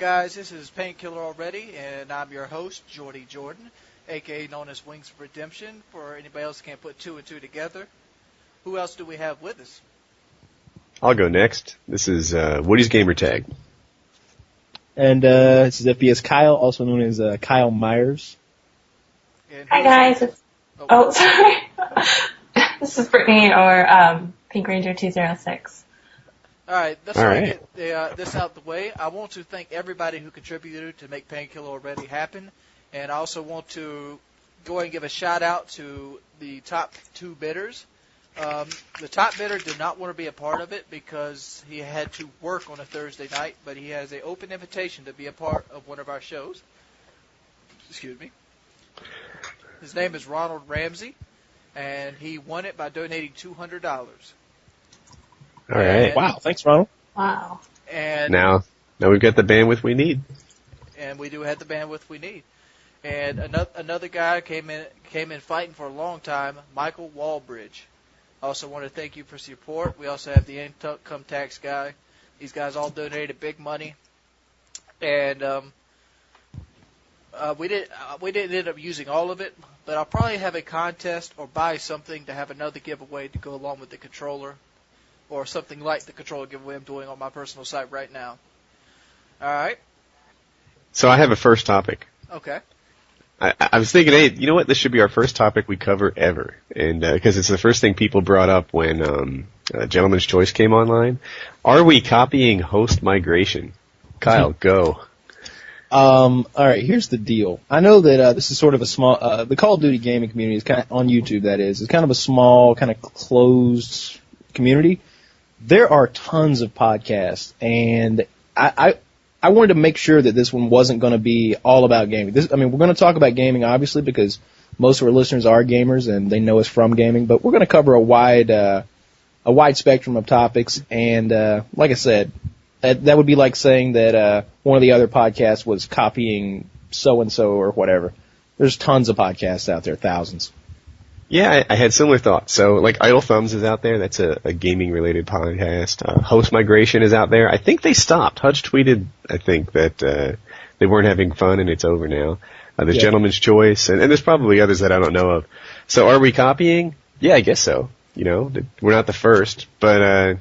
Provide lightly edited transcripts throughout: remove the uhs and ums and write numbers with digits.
guys? This is Painkiller already, and I'm your host, Jordy Jordan, a.k.a. known as Wings of Redemption, for anybody else who can't put two and two together. Who else do we have with us? I'll go next. This is Woody's Gamertag. And this is FPS Kyle, also known as Kyle Myers. Hi, guys. Sorry. This is Brittany, or Pinkranger206. All right, let's get this out the way. I want to thank everybody who contributed to make Painkiller already happen, and I also want to go ahead and give a shout-out to the top two bidders. The top bidder did not want to be a part of it because he had to work on a Thursday night, but he has an open invitation to be a part of one of our shows. Excuse me. His name is Ronald Ramsey, and he won it by donating $200. All right. Wow, thanks, Ronald. Wow. And now we've got the bandwidth we need. And we do have the bandwidth we need. And another guy came in fighting for a long time, Michael Walbridge. I also want to thank you for support. We also have the income tax guy. These guys all donated big money, and we didn't end up using all of it. But I'll probably have a contest or buy something to have another giveaway to go along with the controller, or something like the controller giveaway I'm doing on my personal site right now. All right. So I have a first topic. Okay. I was thinking, hey, you know what? This should be our first topic we cover ever, and because it's the first thing people brought up when Gentleman's Choice came online. Are we copying host migration? Kyle, go. All right, here's the deal. I know that this is sort of a small. The Call of Duty gaming community is kind of on YouTube. That is, it's kind of a small, kind of closed community. There are tons of podcasts, and I wanted to make sure that this one wasn't going to be all about gaming. We're going to talk about gaming, obviously, because most of our listeners are gamers and they know us from gaming. But we're going to cover a wide spectrum of topics. And like I said, that would be like saying that one of the other podcasts was copying so and so or whatever. There's tons of podcasts out there, thousands. Yeah, I had similar thoughts. So, like, Idle Thumbs is out there. That's a gaming-related podcast. Host Migration is out there. I think they stopped. Hutch tweeted, I think, that they weren't having fun and it's over now. There's Gentleman's Choice, and there's probably others that I don't know of. So are we copying? Yeah, I guess so. You know, we're not the first, but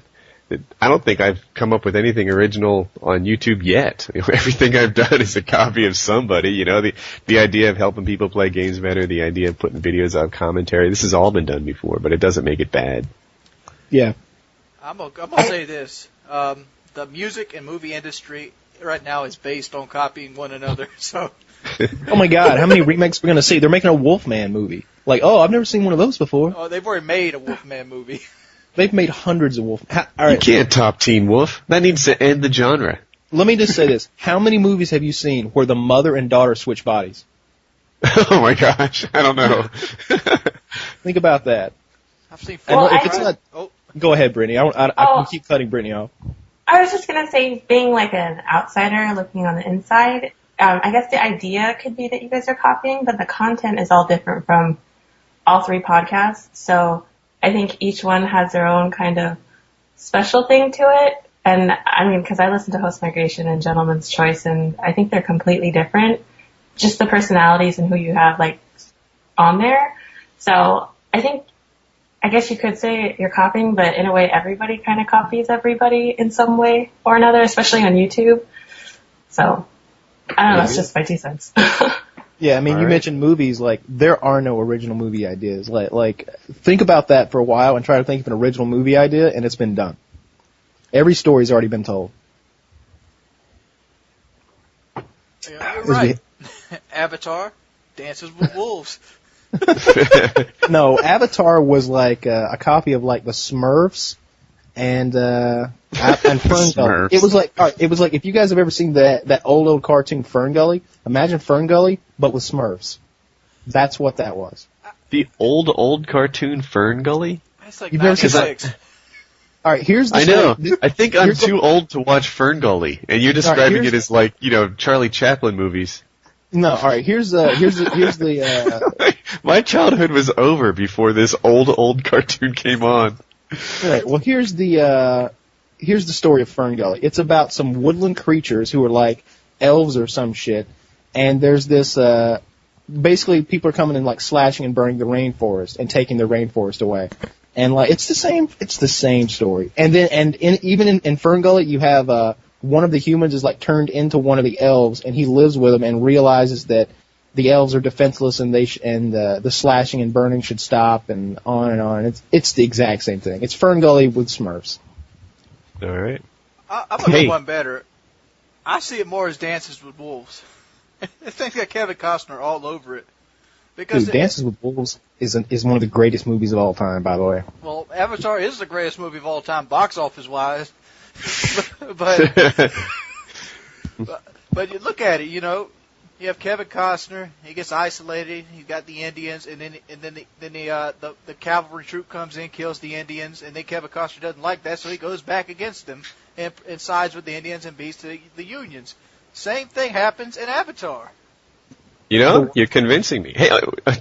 I don't think I've come up with anything original on YouTube yet. You know, everything I've done is a copy of somebody. You know, the idea of helping people play games better, the idea of putting videos out, commentary. This has all been done before, but it doesn't make it bad. Yeah. I'm gonna say this: the music and movie industry right now is based on copying one another. So. Oh my God! How many remakes are we gonna see? They're making a Wolfman movie. Like, oh, I've never seen one of those before. Oh, they've already made a Wolfman movie. They've made hundreds of Wolf. All right. You can't top Teen Wolf. That needs to end the genre. Let me just say this. How many movies have you seen where the mother and daughter switch bodies? Oh my gosh. I don't know. Think about that. I've seen Go ahead, Brittany. I can keep cutting Brittany off. I was just going to say, being like an outsider looking on the inside, I guess the idea could be that you guys are copying, but the content is all different from all three podcasts. So I think each one has their own kind of special thing to it. And I mean, because I listen to Host Migration and Gentleman's Choice, and I think they're completely different. Just the personalities and who you have like on there. So I guess you could say you're copying, but in a way, everybody kind of copies everybody in some way or another, especially on YouTube. So I don't know. It's just my 2 cents. Yeah, I mean, you mentioned movies. Like, there are no original movie ideas. Like, think about that for a while and try to think of an original movie idea, and it's been done. Every story's already been told. Yeah, you're right. Avatar, Dances with Wolves. No, Avatar was like a copy of like the Smurfs and FernGully. It was like if you guys have ever seen that old cartoon FernGully, imagine FernGully but with Smurfs. That's what that was. The old cartoon FernGully? That's like 96. All right, here's the I know. story. I think I'm too old to watch FernGully, and you're describing it as like, you know, Charlie Chaplin movies. No, all right. Here's the. My childhood was over before this old cartoon came on. All right. Well, here's the story of FernGully. It's about some woodland creatures who are like elves or some shit, and there's this, basically people are coming and like slashing and burning the rainforest and taking the rainforest away. And like, it's the same story. And then, even in FernGully, you have, one of the humans is like turned into one of the elves, and he lives with them and realizes that the elves are defenseless, and the slashing and burning should stop, and on and on. It's the exact same thing. It's FernGully with Smurfs. All right. I'm going to go one better. I see it more as Dances with Wolves. I think that Kevin Costner all over it. Because Dances with Wolves is one of the greatest movies of all time, by the way. Well, Avatar is the greatest movie of all time, box office wise. but you look at it, you know, you have Kevin Costner. He gets isolated. You got the Indians, and then the cavalry troop comes in, kills the Indians, and then Kevin Costner doesn't like that, so he goes back against them and sides with the Indians and beats the Unions. Same thing happens in Avatar. You know, you're convincing me. Hey,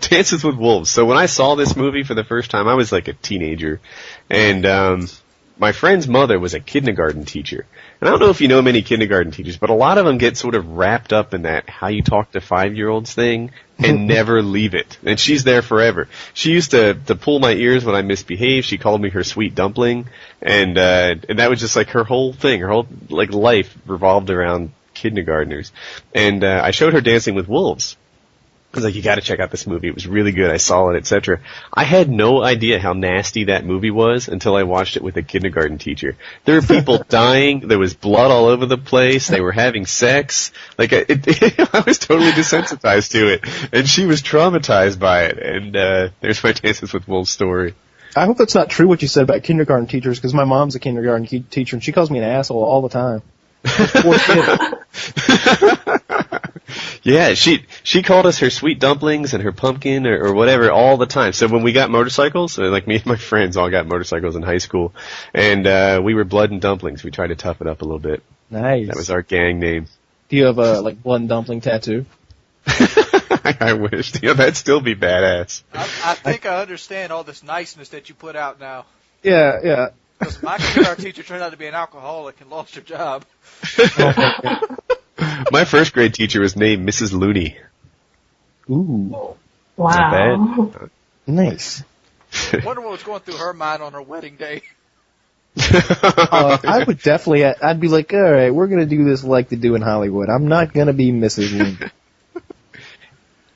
Dances with Wolves. So when I saw this movie for the first time, I was like a teenager, and my friend's mother was a kindergarten teacher. And I don't know if you know many kindergarten teachers, but a lot of them get sort of wrapped up in that how you talk to 5-year-olds thing and never leave it. And she's there forever. She used to pull my ears when I misbehaved. She called me her sweet dumpling, and that was just like her whole thing. Her whole like life revolved around kindergartners. And I showed her Dancing with Wolves. I was like, you got to check out this movie. It was really good. I saw it, etc. I had no idea how nasty that movie was until I watched it with a kindergarten teacher. There were people dying. There was blood all over the place. They were having sex. Like, I was totally desensitized to it, and she was traumatized by it. And there's my Dances with Wolves story. I hope that's not true what you said about kindergarten teachers, because my mom's a kindergarten teacher, and she calls me an asshole all the time. Poor kid. Yeah, she called us her sweet dumplings and her pumpkin or whatever all the time. So when we got motorcycles, like me and my friends all got motorcycles in high school, and we were Blood and Dumplings. We tried to tough it up a little bit. Nice. That was our gang name. Do you have a like blood and dumpling tattoo? I wish. You know, that'd still be badass. I think I understand all this niceness that you put out now. Yeah. Because my kindergarten teacher turned out to be an alcoholic and lost her job. My first grade teacher was named Mrs. Looney. Ooh. Wow. Not bad. Nice. I wonder what was going through her mind on her wedding day. I would definitely, I'd be like, all right, we're going to do this like they do in Hollywood. I'm not going to be Mrs. Looney.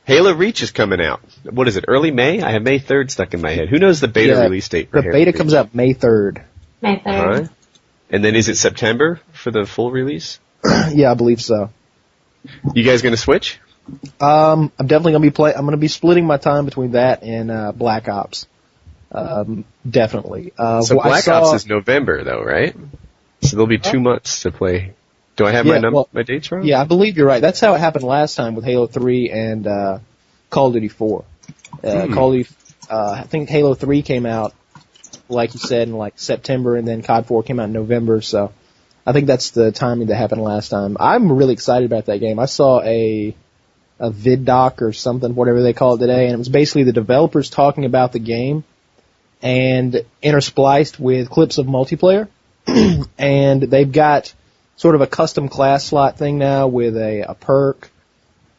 Halo Reach is coming out. What is it, early May? I have May 3rd stuck in my head. Who knows the beta release date for The Halo beta Reach? comes out May 3rd. May 3rd. And then is it September for the full release? Yeah, I believe so. You guys going to switch? I'm definitely going to be I'm going to be splitting my time between that and Black Ops. Definitely. So Black Ops is November, though, right? So there'll be 2 months to play. Do I have my dates wrong? Yeah, I believe you're right. That's how it happened last time with Halo 3 and Call of Duty 4. Call of Duty, I think Halo 3 came out, like you said, in like September, and then COD 4 came out in November, so I think that's the timing that happened last time. I'm really excited about that game. I saw a vid doc or something, whatever they call it today, and it was basically the developers talking about the game and interspliced with clips of multiplayer. And they've got sort of a custom class slot thing now with a perk,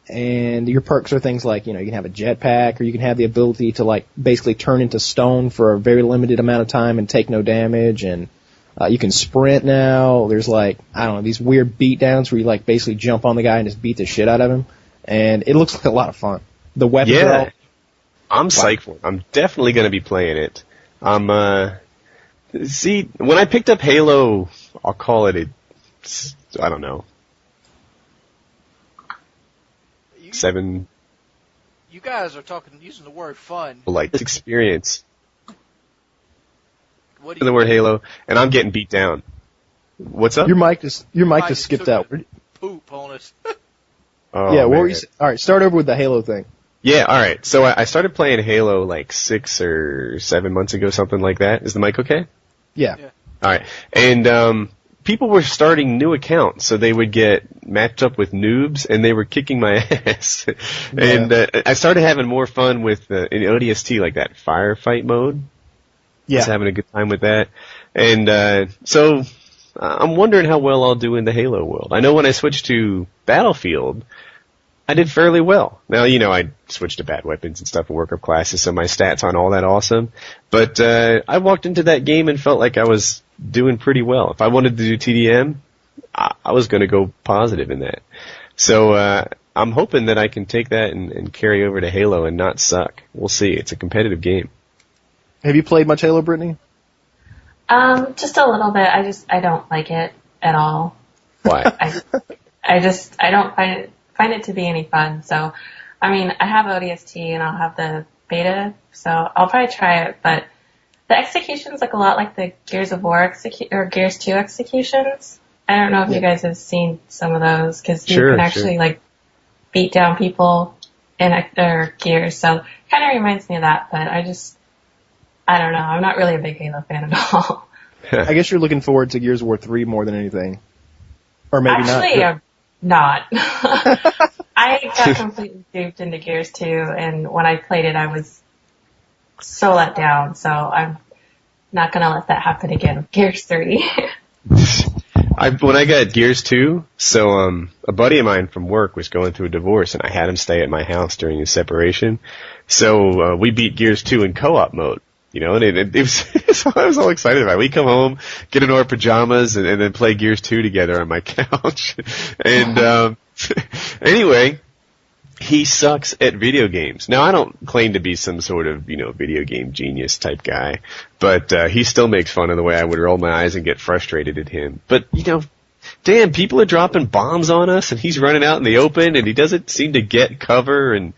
and your perks are things like, you know, you can have a jetpack, or you can have the ability to like basically turn into stone for a very limited amount of time and take no damage, and you can sprint now. There's like, I don't know, these weird beatdowns where you like basically jump on the guy and just beat the shit out of him, and it looks like a lot of fun. The weapons are all... I'm psyched for it. I'm definitely going to be playing it. See, when I picked up Halo, I'll call it I don't know, 7. You guys are using the word fun. Like experience. What do you the word Halo, and I'm getting beat down. What's up? Your mic just skipped out. Poop on us. Oh, yeah, what man. were you saying? All right, start over with the Halo thing. Yeah, all right. So I started playing Halo like 6 or 7 months ago, something like that. Is the mic okay? Yeah. All right. And people were starting new accounts, so they would get matched up with noobs, and they were kicking my ass. Yeah. And I started having more fun with in ODST, like that firefight mode. Yeah. I was having a good time with that. And so I'm wondering how well I'll do in the Halo world. I know when I switched to Battlefield, I did fairly well. Now, I switched to bad weapons and stuff and work up classes, so my stats aren't all that awesome. But I walked into that game and felt like I was doing pretty well. If I wanted to do TDM, I was going to go positive in that. So I'm hoping that I can take that and carry over to Halo and not suck. We'll see. It's a competitive game. Have you played much Halo, Brittany? Just a little bit. I don't like it at all. Why? I don't find it to be any fun. So, I mean, I have ODST and I'll have the beta, so I'll probably try it. But the executions look a lot like the Gears of War or Gears 2 executions. I don't know if you guys have seen some of those, because you can actually like beat down people in their Gears. So, kind of reminds me of that. But I don't know. I'm not really a big Halo fan at all. I guess you're looking forward to Gears of War 3 more than anything. Or maybe Actually, not. Not. I got completely duped into Gears 2, and when I played it, I was so let down. So I'm not going to let that happen again with Gears 3. When I got Gears 2, so a buddy of mine from work was going through a divorce, and I had him stay at my house during his separation. So we beat Gears 2 in co-op mode. And it was, I was all excited about it. We come home, get into our pajamas, and then play Gears 2 together on my couch. And anyway, he sucks at video games. Now, I don't claim to be some sort of, video game genius type guy, but he still makes fun of the way I would roll my eyes and get frustrated at him. But, damn, people are dropping bombs on us, and he's running out in the open, and he doesn't seem to get cover, and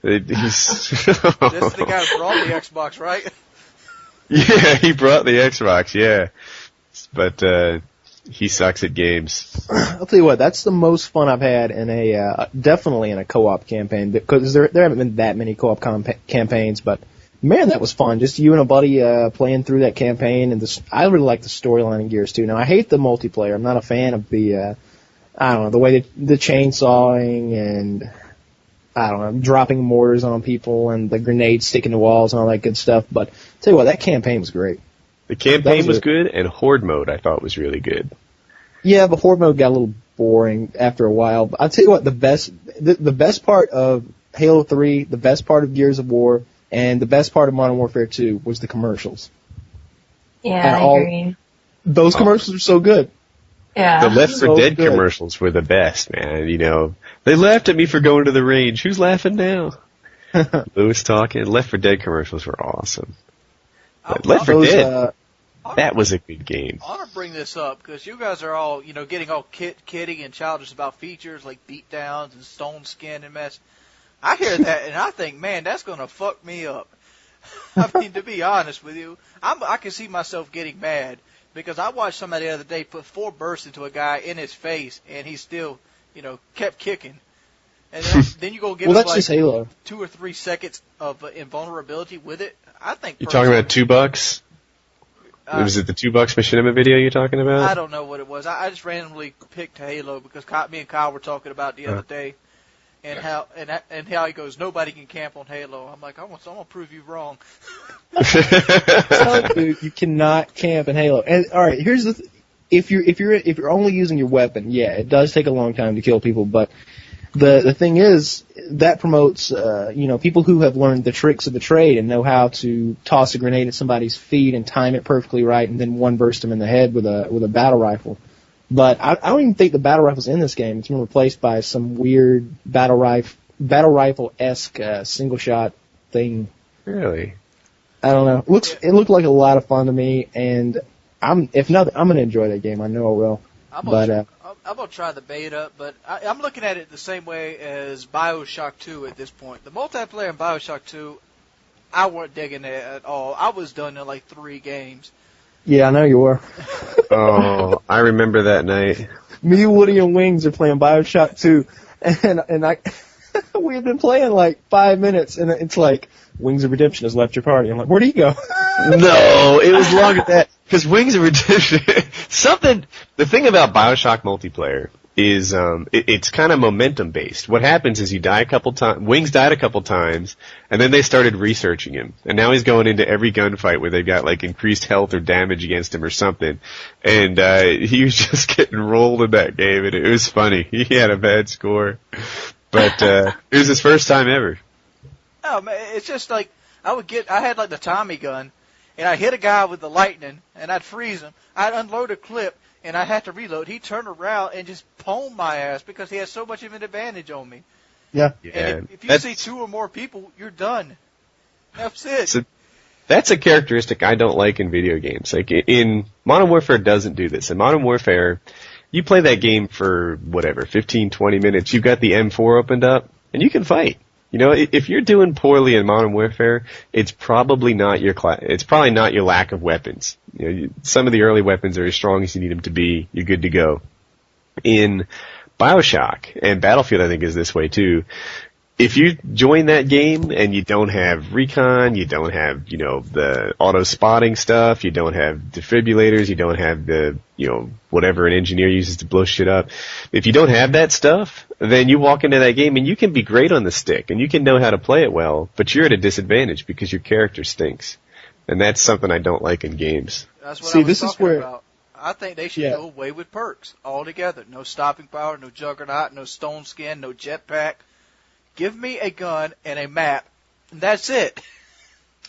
he's... This is the guy who brought the Xbox, right? Yeah, he brought the Xbox, yeah. But he sucks at games. I'll tell you what, that's the most fun I've had in definitely in a co-op campaign, because there haven't been that many co-op campaigns, but man, that was fun. Just you and a buddy playing through that campaign, and I really like the storyline in Gears 2. Now, I hate the multiplayer. I'm not a fan of the, the way the chainsawing and, dropping mortars on people and the grenades sticking to walls and all that good stuff. But tell you what, that campaign was great. The campaign was good, and Horde mode I thought was really good. Yeah, but Horde mode got a little boring after a while. But I'll tell you what, the best part of Halo 3, the best part of Gears of War, and the best part of Modern Warfare 2 was the commercials. Yeah, I agree. Those commercials were so good. Yeah. The Left 4 Dead commercials were the best, man. They laughed at me for going to the range. Who's laughing now? Lewis talking. Left 4 Dead commercials were awesome. Left 4 Dead, that was a good game. I want to bring this up because you guys are all, getting all kidding and childish about features like beatdowns and stone skin and mess. I hear that and I think, man, that's going to fuck me up. I mean, to be honest with you, I can see myself getting mad because I watched somebody the other day put 4 bursts into a guy in his face and he still, kept kicking. And then you go give him just Halo. 2 or 3 seconds of invulnerability with it. I think you're talking about $2? Was it the $2 Machinima video you're talking about? I don't know what it was. I just randomly picked Halo because me and Kyle were talking about it the other day, and how he goes, nobody can camp on Halo. I'm like, I'm gonna prove you wrong. You cannot camp in Halo. And all right, here's the if you're only using your weapon, yeah, it does take a long time to kill people, but the thing is that promotes people who have learned the tricks of the trade and know how to toss a grenade at somebody's feet and time it perfectly right and then one burst them in the head with a battle rifle. But I don't even think the battle rifle's in this game. It's been replaced by some weird battle rifle-esque single shot thing. Really? I don't know. It looked like a lot of fun to me, and if nothing, I'm gonna enjoy that game. I know I will. I'm going to try the beta, but I'm looking at it the same way as Bioshock 2 at this point. The multiplayer in Bioshock 2, I weren't digging it at all. I was done in like 3 games. Yeah, I know you were. Oh, I remember that night. Me, Woody, and Wings are playing Bioshock 2, and we've been playing like 5 minutes, and it's like, Wings of Redemption has left your party. I'm like, where'd he go? No, it was longer than that. Because Wings of Redemption, the thing about Bioshock multiplayer is it's kind of momentum based. What happens is you die a couple times. Wings died a couple times, and then they started researching him, and now he's going into every gunfight where they've got like increased health or damage against him or something. And he was just getting rolled in that game, and it was funny. He had a bad score, but it was his first time ever. Oh man, it's just like I had like the Tommy gun, and I hit a guy with the lightning, and I'd freeze him. I'd unload a clip, and I had to reload. He'd turn around and just pwned my ass because he had so much of an advantage on me. Yeah. And if you see 2 or more people, you're done. That's it. So that's a characteristic I don't like in video games. Like in Modern Warfare doesn't do this. In Modern Warfare, you play that game for whatever, 15, 20 minutes. You've got the M4 opened up, and you can fight. You know, if you're doing poorly in Modern Warfare, it's probably not your lack of weapons. You know, some of the early weapons are as strong as you need them to be. You're good to go. In Bioshock and Battlefield, I think is this way too. If you join that game and you don't have recon, you don't have, you know, the auto spotting stuff, you don't have defibrillators, you don't have the, you know, whatever an engineer uses to blow shit up. If you don't have that stuff, then you walk into that game and you can be great on the stick and you can know how to play it well, but you're at a disadvantage because your character stinks. And that's something I don't like in games. That's what I was talking about. I think they should go away with perks altogether. No stopping power, no juggernaut, no stone skin, no jetpack. Give me a gun and a map, and that's it.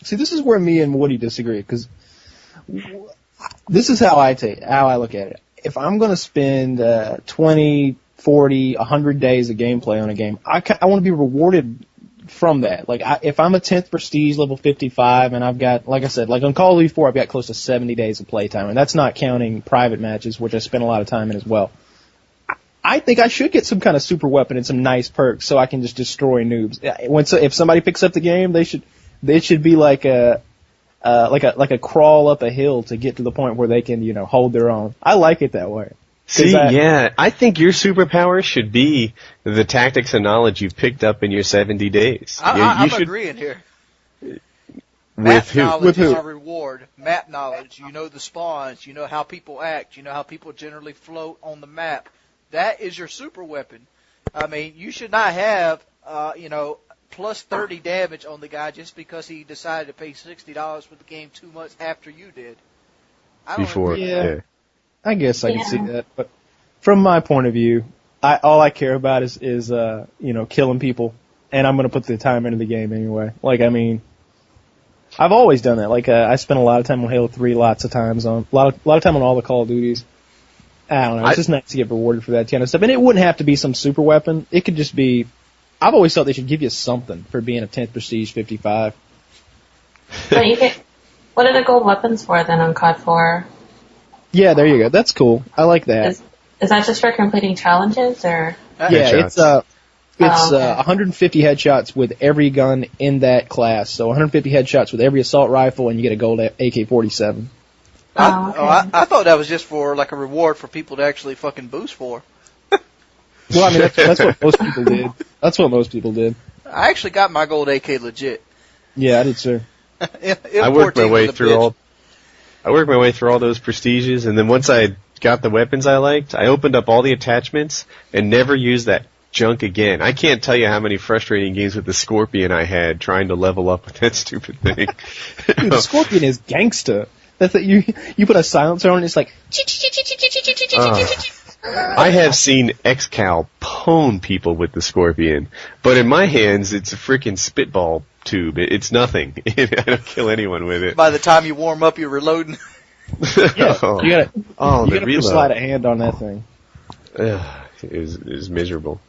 See, this is where me and Woody disagree, because this is how I look at it. If I'm going to spend 20, 40, 100 days of gameplay on a game, I want to be rewarded from that. Like, if I'm a 10th prestige level 55, and I've got, like I said, like on Call of Duty 4, I've got close to 70 days of playtime, and that's not counting private matches, which I spend a lot of time in as well. I think I should get some kind of super weapon and some nice perks so I can just destroy noobs. If somebody picks up the game, they should be like a crawl up a hill to get to the point where they can, you know, hold their own. I like it that way. I think your superpower should be the tactics and knowledge you've picked up in your 70 days. I'm agreeing here. Map knowledge is our reward. Map knowledge. You know the spawns. You know how people act. You know how people generally float on the map. That is your super weapon. I mean, you should not have, plus 30 damage on the guy just because he decided to pay $60 for the game 2 months after you did. I guess I can see that. But from my point of view, all I care about is killing people, and I'm going to put the time into the game anyway. Like, I mean, I've always done that. Like, I spent a lot of time on Halo 3, lots of times on a lot of time on all the Call of Duties. I don't know. It's just nice to get rewarded for that kind of stuff. And it wouldn't have to be some super weapon. It could just be... I've always thought they should give you something for being a 10th Prestige 55. But what are the gold weapons for then on COD 4? Yeah, there you go. That's cool. I like that. Is that just for completing challenges, or...? Yeah, it's 150 headshots with every gun in that class. So 150 headshots with every assault rifle, and you get a gold AK-47. I thought that was just for like a reward for people to actually fucking boost for. Well, I mean that's what most people did. That's what most people did. I actually got my gold AK legit. Yeah, I did too. I worked my way through all those prestiges, and then once I got the weapons I liked, I opened up all the attachments and never used that junk again. I can't tell you how many frustrating games with the Scorpion I had trying to level up with that stupid thing. Dude, the Scorpion is gangsta. That's that you put a silencer on and it's like... I have seen XCal pwn people with the Scorpion, but in my hands it's a freaking spitball tube. It's nothing. I don't kill anyone with it. By the time you warm up, you're reloading. Yeah, you gotta slide a hand on that thing. It was miserable.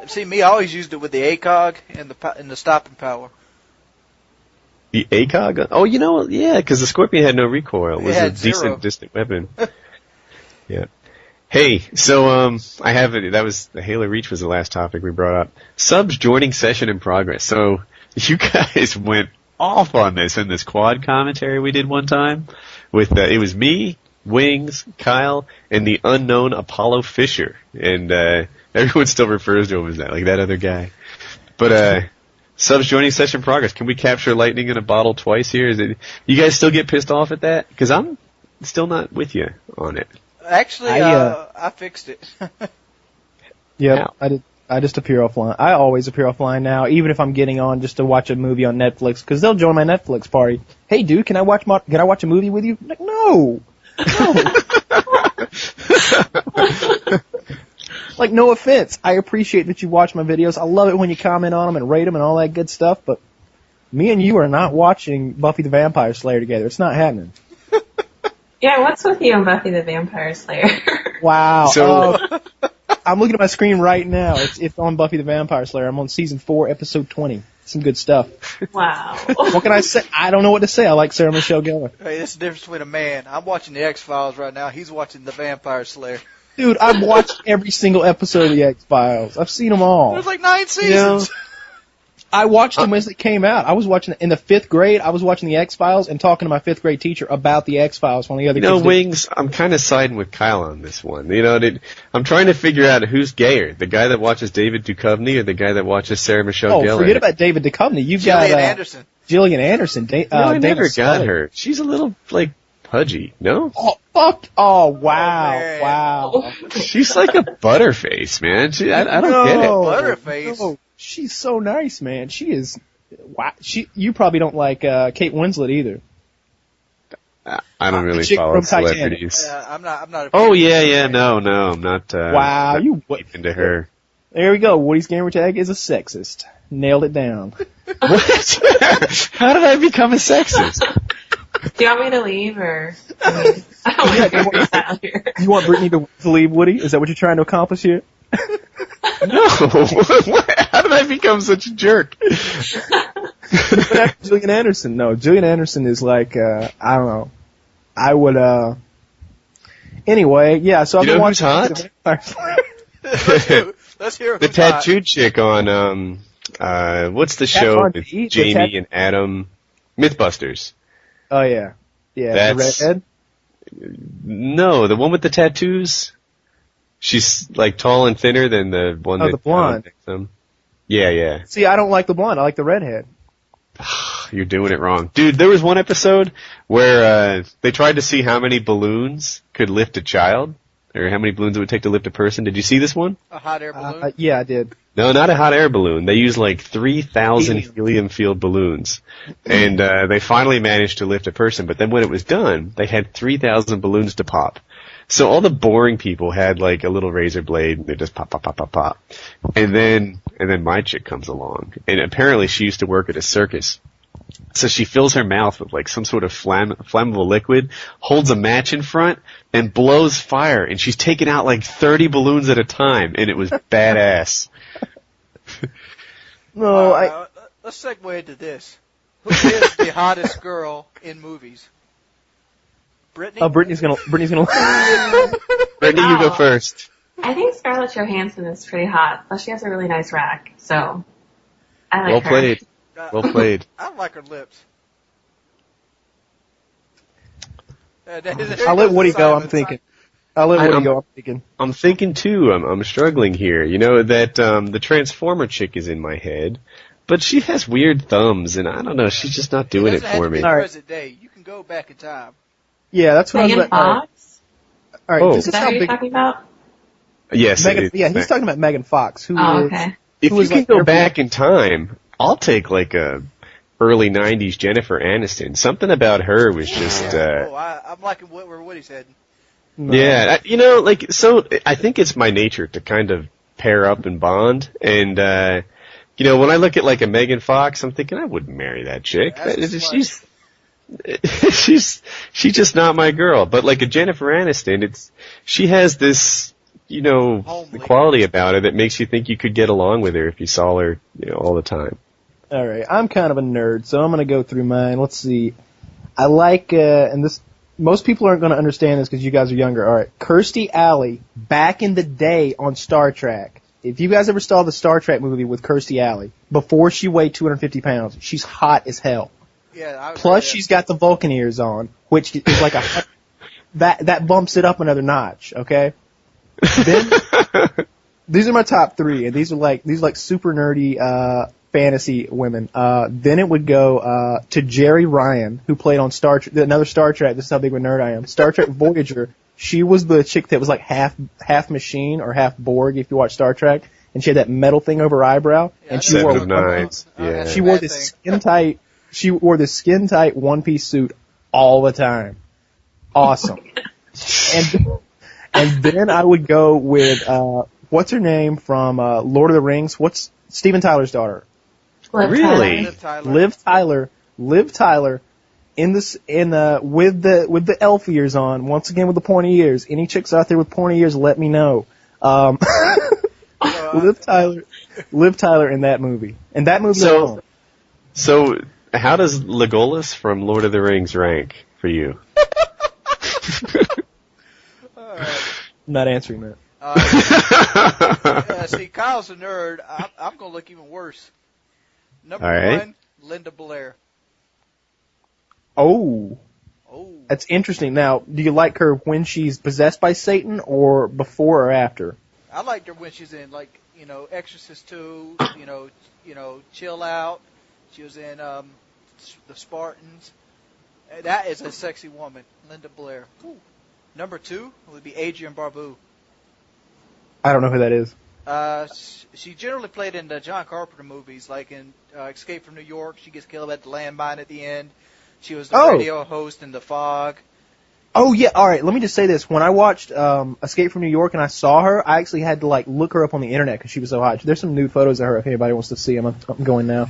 See, me, I always used it with the ACOG and the stopping power. The ACOG? Oh, because the Scorpion had no recoil. It was a decent distant weapon. Yeah. Hey, so I have it. That was the Halo Reach was the last topic we brought up. Subs joining session in progress. So you guys went off on this in this quad commentary we did one time. With it was me, Wings, Kyle, and the unknown Apollo Fisher, and everyone still refers to him as that, like that other guy. But subs joining session progress. Can we capture lightning in a bottle twice here? You guys still get pissed off at that? Because I'm still not with you on it. Actually, I fixed it. Yeah, I just appear offline. I always appear offline now, even if I'm getting on just to watch a movie on Netflix, because they'll join my Netflix party. Hey, dude, can I watch a movie with you? I'm like, no. Like, no offense. I appreciate that you watch my videos. I love it when you comment on them and rate them and all that good stuff, but me and you are not watching Buffy the Vampire Slayer together. It's not happening. Yeah, what's with you on Buffy the Vampire Slayer? Wow. So I'm looking at my screen right now. It's on Buffy the Vampire Slayer. I'm on season 4, episode 20. Some good stuff. Wow. What can I say? I don't know what to say. I like Sarah Michelle Gellar. Hey, this is the difference between a man. I'm watching the X-Files right now. He's watching the Vampire Slayer. Dude, I've watched every single episode of the X-Files. I've seen them all. There's like 9 seasons. I watched them as they came out. I was watching in the 5th grade. I was watching the X-Files and talking to my 5th grade teacher about the X-Files when the other kids Wings, I'm kind of siding with Kyle on this one. I'm trying to figure out who's gayer, the guy that watches David Duchovny or the guy that watches Sarah Michelle Gellar. Forget about David Duchovny. You've Gillian got Anderson. Gillian Anderson. I never got her. She's a little, pudgy, no? Oh, fuck. Oh, wow. man. Wow. She's like a butterface, man. I don't get it. Butterface. No, she's so nice, man. She is. Wow. You probably don't like Kate Winslet either. I don't really chick follow from Titanic. celebrities. I'm not. Oh, yeah, no, I'm not. Wow, not you deep into her. There we go. Woody's gamer tag is a sexist. Nailed it down. What? How did I become a sexist? Do you want me to leave, or I don't want to get out here. You want Brittany to leave, Woody? Is that what you're trying to accomplish here? No. How did I become such a jerk? Gillian Anderson. No, Gillian Anderson is like, I don't know. I would, anyway, yeah, so I've been watching. Let's hear the who's tattooed chick on, what's the show with Jamie and Adam? Mythbusters. Oh, yeah. Yeah, the redhead? No, the one with the tattoos. She's tall and thinner than the one the blonde. Yeah. See, I don't like the blonde. I like the redhead. You're doing it wrong. Dude, there was one episode where they tried to see how many balloons could lift a child, or how many balloons it would take to lift a person. Did you see this one? A hot air balloon? Yeah, I did. No, not a hot air balloon. They used 3,000 helium-filled balloons. And they finally managed to lift a person, but then when it was done, they had 3,000 balloons to pop. So all the boring people had a little razor blade, and they just pop, pop, pop, pop, pop. And then my chick comes along, and apparently she used to work at a circus. So she fills her mouth with some sort of flammable liquid, holds a match in front, and blows fire. And she's taking out 30 balloons at a time, and it was badass. No, let's segue into this. Who is the hottest girl in movies? Brittany? Oh, Brittany's gonna. Brittany, you go first. I think Scarlett Johansson is pretty hot, but she has a really nice rack, so I like her. Played. Well played. I don't like her lips. I'll let Woody go. I'm thinking. I'm thinking too. I'm struggling here. That the Transformer chick is in my head, but she has weird thumbs, and I don't know. She's just not doing it for me. All right. Present day. You can go back in time. Yeah, that's what Megan Fox? All right, this is that who you're talking about? Yes. He's talking about Megan Fox. Okay. If you can go back in time, I'll take a early 90s Jennifer Aniston. Something about her was just... I'm liking where Woody's heading. No. Yeah, so I think it's my nature to kind of pair up and bond. And, when I look at a Megan Fox, I'm thinking I wouldn't marry that chick. She's just not my girl. But a Jennifer Aniston, she has this, quality about her that makes you think you could get along with her if you saw her, all the time. All right, I'm kind of a nerd, so I'm going to go through mine. Let's see. I like, and this, most people aren't going to understand this because you guys are younger. All right, Kirstie Alley, back in the day on Star Trek. If you guys ever saw the Star Trek movie with Kirstie Alley, before she weighed 250 pounds, she's hot as hell. Yeah. Plus, she's got the Vulcan ears on, which is that bumps it up another notch. Okay. Then these are my top 3, and these are super nerdy fantasy women. Then it would go to Jerry Ryan, who played on another Star Trek. This is how big of a nerd I am. Star Trek Voyager. She was the chick that was like half machine or half Borg if you watch Star Trek, and she had that metal thing over her eyebrow, and she wore she wore this skin tight one piece suit all the time. Awesome. And then I would go with what's her name from Lord of the Rings? What's Steven Tyler's daughter? Really? Liv Tyler with the elf ears on. Once again with the pointy ears. Any chicks out there with pointy ears, let me know. Liv Tyler in that movie. And that movie alone. So how does Legolas from Lord of the Rings rank for you? I'm not answering that. See, Kyle's a nerd. I'm going to look even worse. Number one, Linda Blair. Oh. That's interesting. Now, do you like her when she's possessed by Satan or before or after? I liked her when she's in, like, Exorcist 2, Chill Out. She was in The Spartans. That is a sexy woman, Linda Blair. Ooh. Number two would be Adrienne Barbeau. I don't know who that is. She generally played in the John Carpenter movies, like in Escape from New York. She gets killed at the landmine at the end. She was the radio host in The Fog. Oh, yeah. All right. Let me just say this. When I watched Escape from New York and I saw her, I actually had to look her up on the internet because she was so hot. There's some nude photos of her if anybody wants to see them. I'm going now.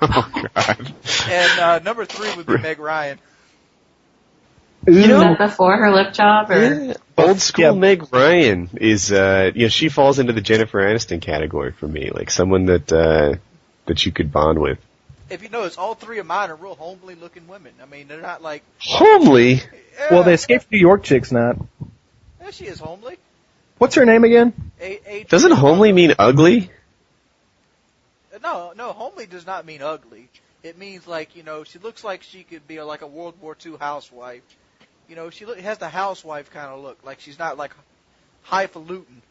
Oh, God. And number three would be Meg Ryan. Is that before her lip job? Or? Yeah. Old school Meg Ryan is, she falls into the Jennifer Aniston category for me, like someone that you could bond with. If you notice, all three of mine are real homely looking women. I mean, they're not like... Homely? Well, the Escape from New York chick's not. Yeah, she is homely. What's her name again? Doesn't homely mean ugly? No, homely does not mean ugly. It means like, she looks like she could be like a World War II housewife. She has the housewife kind of look. Like she's not like highfalutin.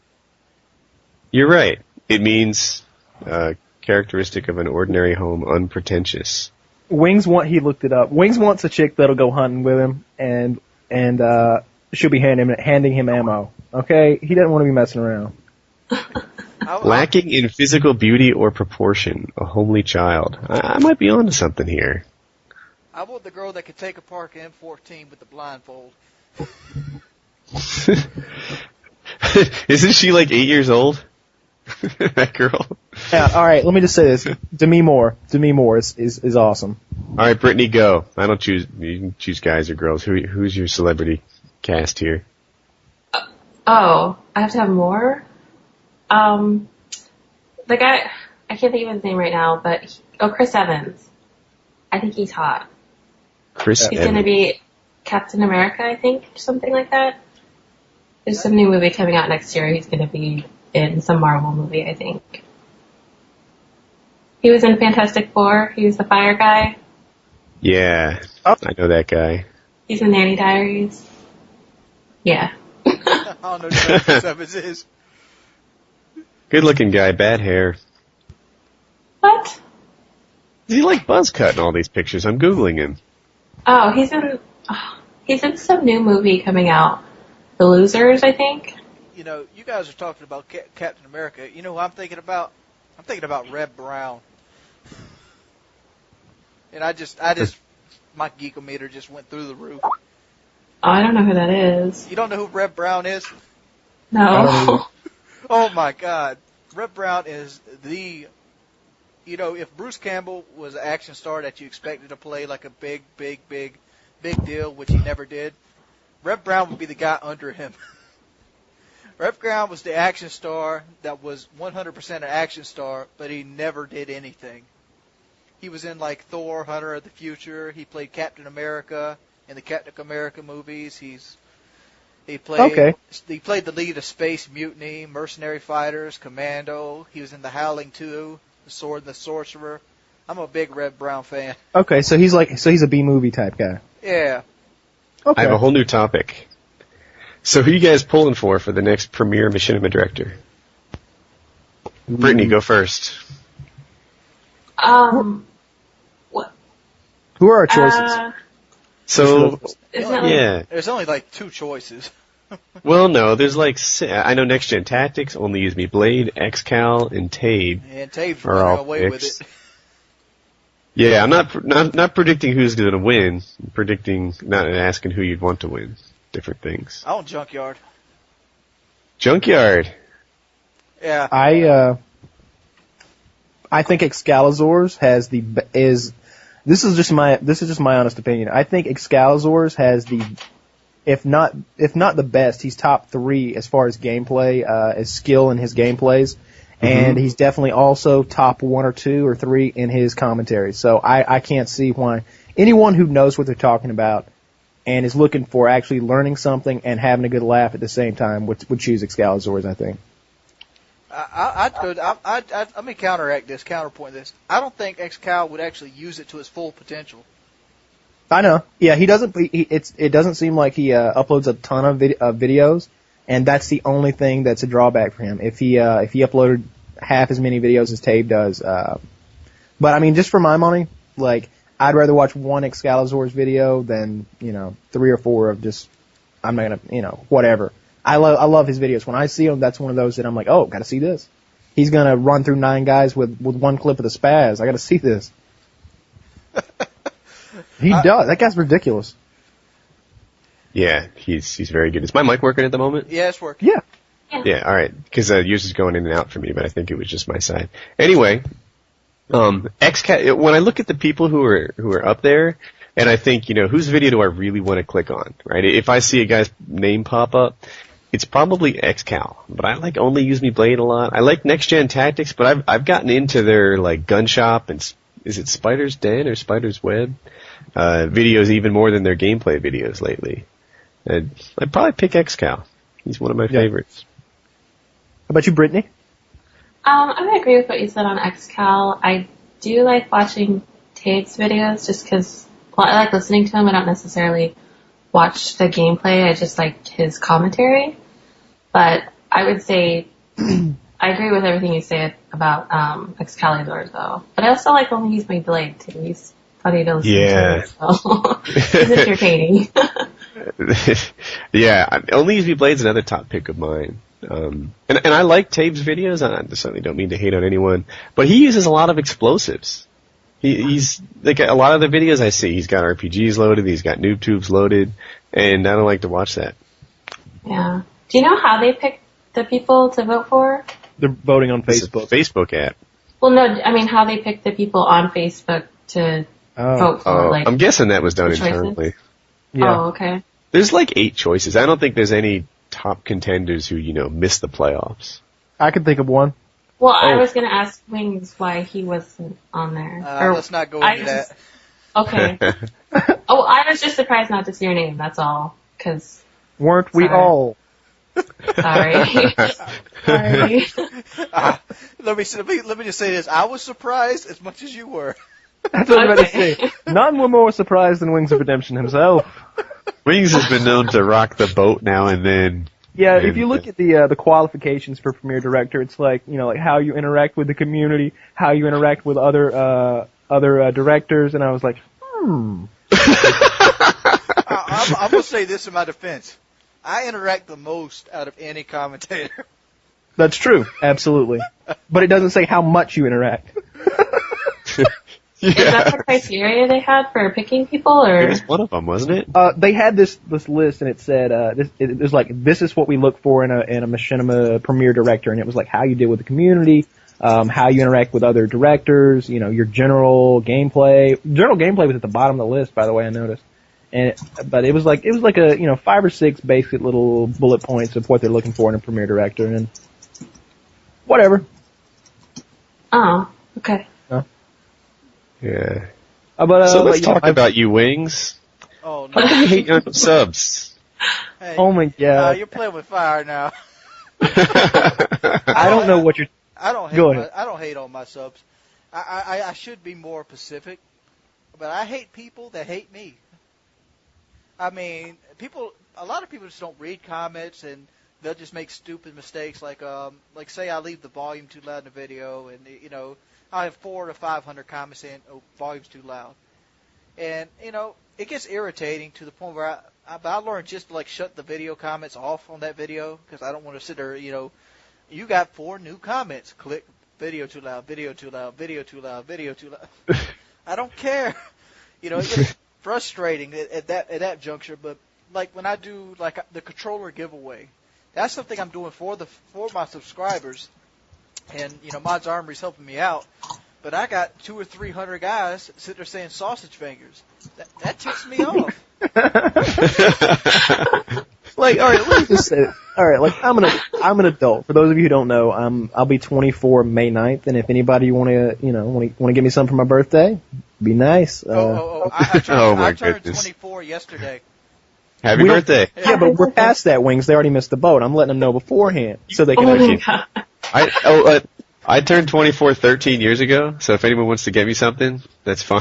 You're right. It means characteristic of an ordinary home, unpretentious. He looked it up. Wings wants a chick that'll go hunting with him, and she'll be handing him ammo. Okay? He doesn't want to be messing around. Lacking in physical beauty or proportion, a homely child. I might be onto something here. I want the girl that could take apart an M14 with the blindfold. Isn't she like 8 years old? That girl. Yeah, all right, let me just say this. Demi Moore is awesome. All right, Brittany, go. I don't choose. You can choose guys or girls. Who's your celebrity cast here? I have to have more? The guy, I can't think of his name right now, but Chris Evans. I think he's hot. He's going to be Captain America, I think, or something like that. There's some new movie coming out next year. He's going to be in some Marvel movie, I think. He was in Fantastic Four. He was the fire guy. Yeah, I know that guy. He's in Nanny Diaries. Yeah. I don't know who Chris Evans is. Good looking guy, bad hair. What? He like buzz cut in all these pictures. I'm Googling him. Oh, he's in some new movie coming out. The Losers, I think. You guys are talking about Captain America. You know who I'm thinking about? I'm thinking about Reb Brown. And I just, my geekometer just went through the roof. Oh, I don't know who that is. You don't know who Reb Brown is? No. Oh my God. Reb Brown is if Bruce Campbell was an action star that you expected to play like a big deal, which he never did, Reb Brown would be the guy under him. Reb Brown was the action star that was 100% an action star, but he never did anything. He was in like Thor, Hunter of the Future. He played Captain America in the Captain America movies. He played the lead of Space Mutiny, Mercenary Fighters, Commando. He was in The Howling 2, The Sword and the Sorcerer. I'm a big Reb Brown fan. Okay, so he's a B-movie type guy. Yeah. Okay. I have a whole new topic. So who are you guys pulling for the next Premiere Machinima Director? Brittany, go first. What? Who are our choices? So, Isn't it like, yeah. There's only like 2 choices. Well, no, there's like, I know Next Gen Tactics, Only Use Me Blade, XCal, and Tabe. And Tave's are running all away picks. with it. Yeah, I'm not predicting who's going to win. I'm predicting, not asking who you'd want to win. Different things. I want Junkyard. Junkyard. Yeah. I think Excalisaur's has this is just my honest opinion. I think Excalisaur's has if not the best, he's top 3 as far as gameplay, as skill in his gameplays. And he's definitely also top 1 or 2 or 3 in his commentary. So I can't see why anyone who knows what they're talking about and is looking for actually learning something and having a good laugh at the same time would choose Excalisaur's, I think. Let me counterpoint this. I don't think XCal would actually use it to its full potential. I know. Yeah, he doesn't. It doesn't seem like he uploads a ton of videos, and that's the only thing that's a drawback for him. If he uploaded half as many videos as Tabe does, but I mean, just for my money, like I'd rather watch one Excalisaur's video than 3 or 4 of just I'm not gonna whatever. I love his videos. When I see him, that's one of those that I'm like, oh, gotta see this. He's gonna run through 9 guys with one clip of the spaz. I gotta see this. He does. That guy's ridiculous. Yeah, he's very good. Is my mic working at the moment? Yeah, it's working. Yeah. Yeah, all right. Because yours is going in and out for me, but I think it was just my side. Anyway, XCat. When I look at the people who are up there, and I think, whose video do I really want to click on, right? If I see a guy's name pop up, it's probably XCal. But I like Only Use Me Blade a lot. I like Next Gen Tactics, but I've gotten into their like gun shop and is it Spider's Den or Spider's Web videos even more than their gameplay videos lately. I'd probably pick XCal. He's one of my favorites. How about you, Brittany? I'm going to agree with what you said on XCal. I do like watching Tabe's videos just because I like listening to him. I don't necessarily watch the gameplay. I just like his commentary. But I would say I agree with everything you say about Excalibur, though. But I also like Only Use My Blade, too. He's funny to listen to. So he's entertaining. Yeah, Only Use Me Blade's another top pick of mine. And I like Tabe's videos. I certainly don't mean to hate on anyone, but he uses a lot of explosives. He's like a lot of the videos I see. He's got RPGs loaded. He's got noob tubes loaded, and I don't like to watch that. Yeah. Do you know how they pick the people to vote for? They're voting on Facebook. It's a Facebook app. Well, no, I mean how they pick the people on Facebook to vote for. Like, I'm guessing that was done internally. Yeah. Oh, okay. There's like 8 choices. I don't think there's any top contenders who miss the playoffs. I could think of one. Well, I was going to ask Wings why he wasn't on there. Let's not go into that. Okay. Oh, I was just surprised not to see your name, that's all. Cause, weren't we all? Sorry. Sorry. Let me just say this. I was surprised as much as you were. That's what I was about to say. None were more surprised than Wings of Redemption himself. Wings has been known to rock the boat now and then. Yeah, if you look at the qualifications for Premiere Director, it's like like how you interact with the community, how you interact with other directors, and I was like, I'm gonna say this in my defense. I interact the most out of any commentator. That's true, absolutely. But it doesn't say how much you interact. Yeah. Is that the criteria they had for picking people, or? It was one of them, wasn't it? They had this list, and it said it was like this is what we look for in a Machinima Premiere Director, and it was like how you deal with the community, how you interact with other directors, your general gameplay. General gameplay was at the bottom of the list, by the way, I noticed. But it was like a 5 or 6 basic little bullet points of what they're looking for in a Premiere Director, and whatever. Oh, okay. Yeah. So let's talk about you, Wings. Oh, no. How can you hate on subs? Hey, oh my god. you're playing with fire now. I don't know what you're... I don't hate on my subs. I should be more specific, but I hate people that hate me. I mean, a lot of people just don't read comments, and they'll just make stupid mistakes, like say I leave the volume too loud in the video, and I have 400 to 500 comments saying, "Oh, volume's too loud," And, it gets irritating to the point where I learned just to, like, shut the video comments off on that video because I don't want to sit there, you got 4 new comments. Click video too loud, video too loud, video too loud, video too loud. I don't care. It gets frustrating at that juncture. But, like, when I do, like, the controller giveaway, that's something I'm doing for my subscribers. And, Mods Armory's helping me out. But I got 200 or 300 guys sitting there saying sausage fingers. That ticks me off. Like, all right, let me just say, all right, like I'm an adult. For those of you who don't know, I'll be 24 May 9th, and if anybody want to give me something for my birthday, be nice. I turned 24 yesterday. Happy birthday! Yeah, but we're past that, Wings. They already missed the boat. I'm letting them know beforehand so they can. I turned 24 13 years ago, so if anyone wants to get me something, that's fine.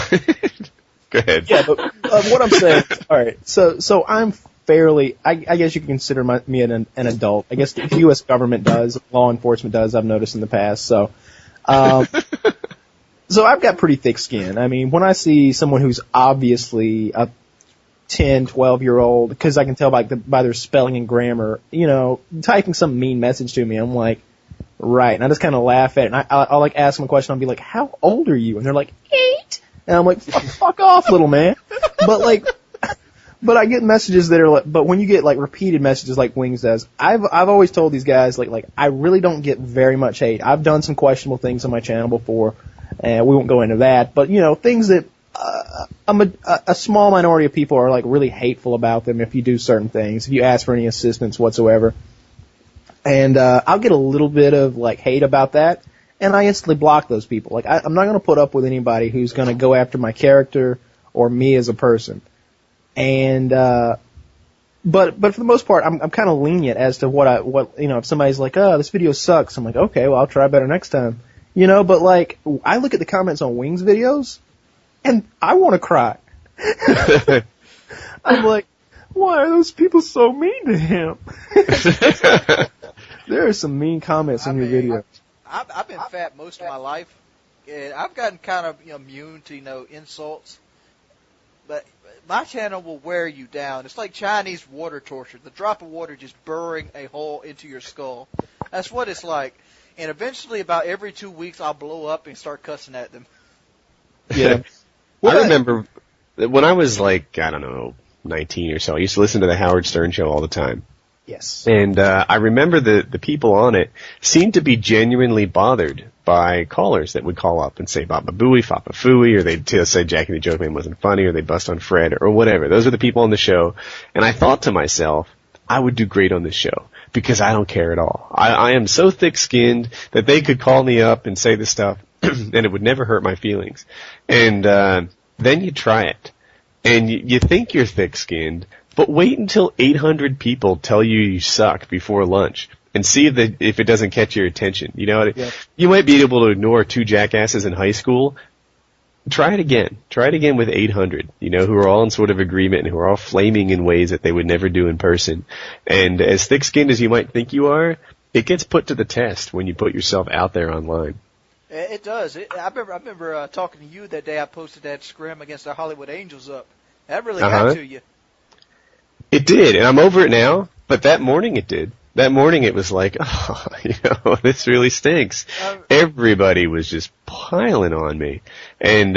Go ahead. Yeah, but what I'm saying, all right, so I'm fairly, I guess you can consider me an adult. I guess the U.S. government does, law enforcement does, I've noticed in the past, so so I've got pretty thick skin. I mean, when I see someone who's obviously a 10, 12-year-old, because I can tell by their spelling and grammar, typing some mean message to me, I'm like, right, and I just kind of laugh at it, and I'll like ask them a question. I'll be like, "How old are you?" And they're like, 8, and I'm like, "Fuck off, little man." But I get messages that are like, but when you get like repeated messages like Wings does, I've always told these guys like I really don't get very much hate. I've done some questionable things on my channel before, and we won't go into that. But things that a small minority of people are like really hateful about them if you do certain things, if you ask for any assistance whatsoever. And I'll get a little bit of like hate about that, and I instantly block those people. Like I'm not going to put up with anybody who's going to go after my character or me as a person. And but for the most part, I'm kind of lenient as to what if somebody's like, "Oh, this video sucks," I'm like, "Okay, well I'll try better next time." But like I look at the comments on Wings videos, and I want to cry. I'm like, why are those people so mean to him? There are some mean comments in your video. I've been fat most of my life, and I've gotten kind of immune to insults. But my channel will wear you down. It's like Chinese water torture. The drop of water just burrowing a hole into your skull. That's what it's like. And eventually, about every 2 weeks, I'll blow up and start cussing at them. Yeah. I remember when I was like, I don't know, 19 or so, I used to listen to the Howard Stern show all the time. Yes. And I remember the people on it seemed to be genuinely bothered by callers that would call up and say Baba Booey, Fapa Fooey, or they'd say Jackie the Joke Man wasn't funny, or they'd bust on Fred, or whatever. Those are the people on the show. And I thought to myself, I would do great on this show because I don't care at all. I am so thick-skinned that they could call me up and say this stuff and it would never hurt my feelings. And then you try it. And you think you're thick-skinned, but wait until 800 people tell you suck before lunch and see if it doesn't catch your attention. Yep. You might be able to ignore 2 jackasses in high school. Try it again. Try it again with 800, who are all in sort of agreement and who are all flaming in ways that they would never do in person. And as thick-skinned as you might think you are, it gets put to the test when you put yourself out there online. It does. I remember talking to you that day I posted that scrim against the Hollywood Angels up. That really got to you. It did, and I'm over it now, but that morning it did. That morning it was like, this really stinks. Everybody was just piling on me. And,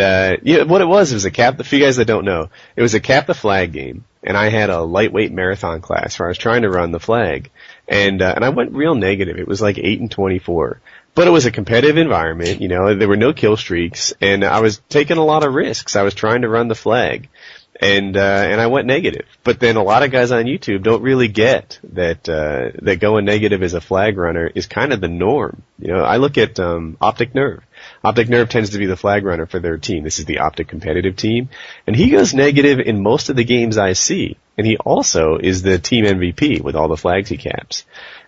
what it was a cap, for you guys that don't know, it was a cap the flag game, and I had a lightweight marathon class where I was trying to run the flag. And I went real negative. It was like 8-24. But it was a competitive environment, there were no kill streaks, and I was taking a lot of risks. I was trying to run the flag. And I went negative. But then a lot of guys on YouTube don't really get that going negative as a flag runner is kind of the norm. I look at Optic Nerve. Optic Nerve tends to be the flag runner for their team. This is the Optic competitive team. And he goes negative in most of the games I see. And he also is the team MVP with all the flags he caps.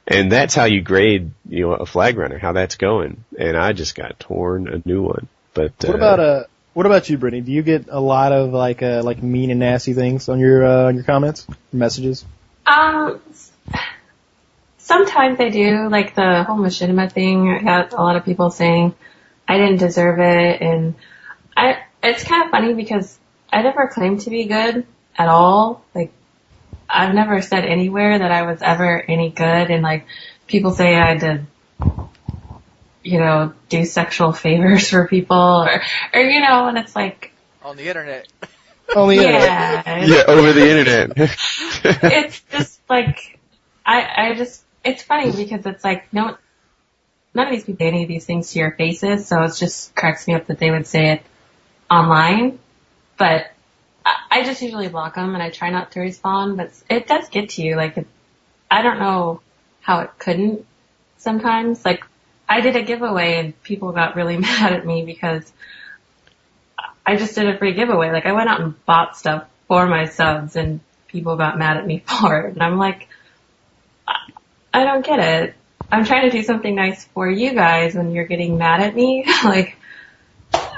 And that's how you grade, a flag runner, how that's going. And I just got torn a new one. But what about you, Brittany? Do you get a lot of like mean and nasty things on your comments, messages? Sometimes I do, like the whole Machinima thing. I got a lot of people saying I didn't deserve it, and it's kind of funny because I never claimed to be good at all. Like, I've never said anywhere that I was ever any good, and like, people say I did, do sexual favors for people, or and it's like... On the internet. On the internet. Yeah, over the internet. It's just like, it's funny because it's like, none of these people say any of these things to your faces, so it just cracks me up that they would say it online, but I just usually block them and I try not to respond, but it does get to you. Like, I don't know how it couldn't sometimes. Like, I did a giveaway and people got really mad at me because I just did a free giveaway. Like, I went out and bought stuff for my subs and people got mad at me for it. And I'm like, I don't get it. I'm trying to do something nice for you guys when you're getting mad at me. Like,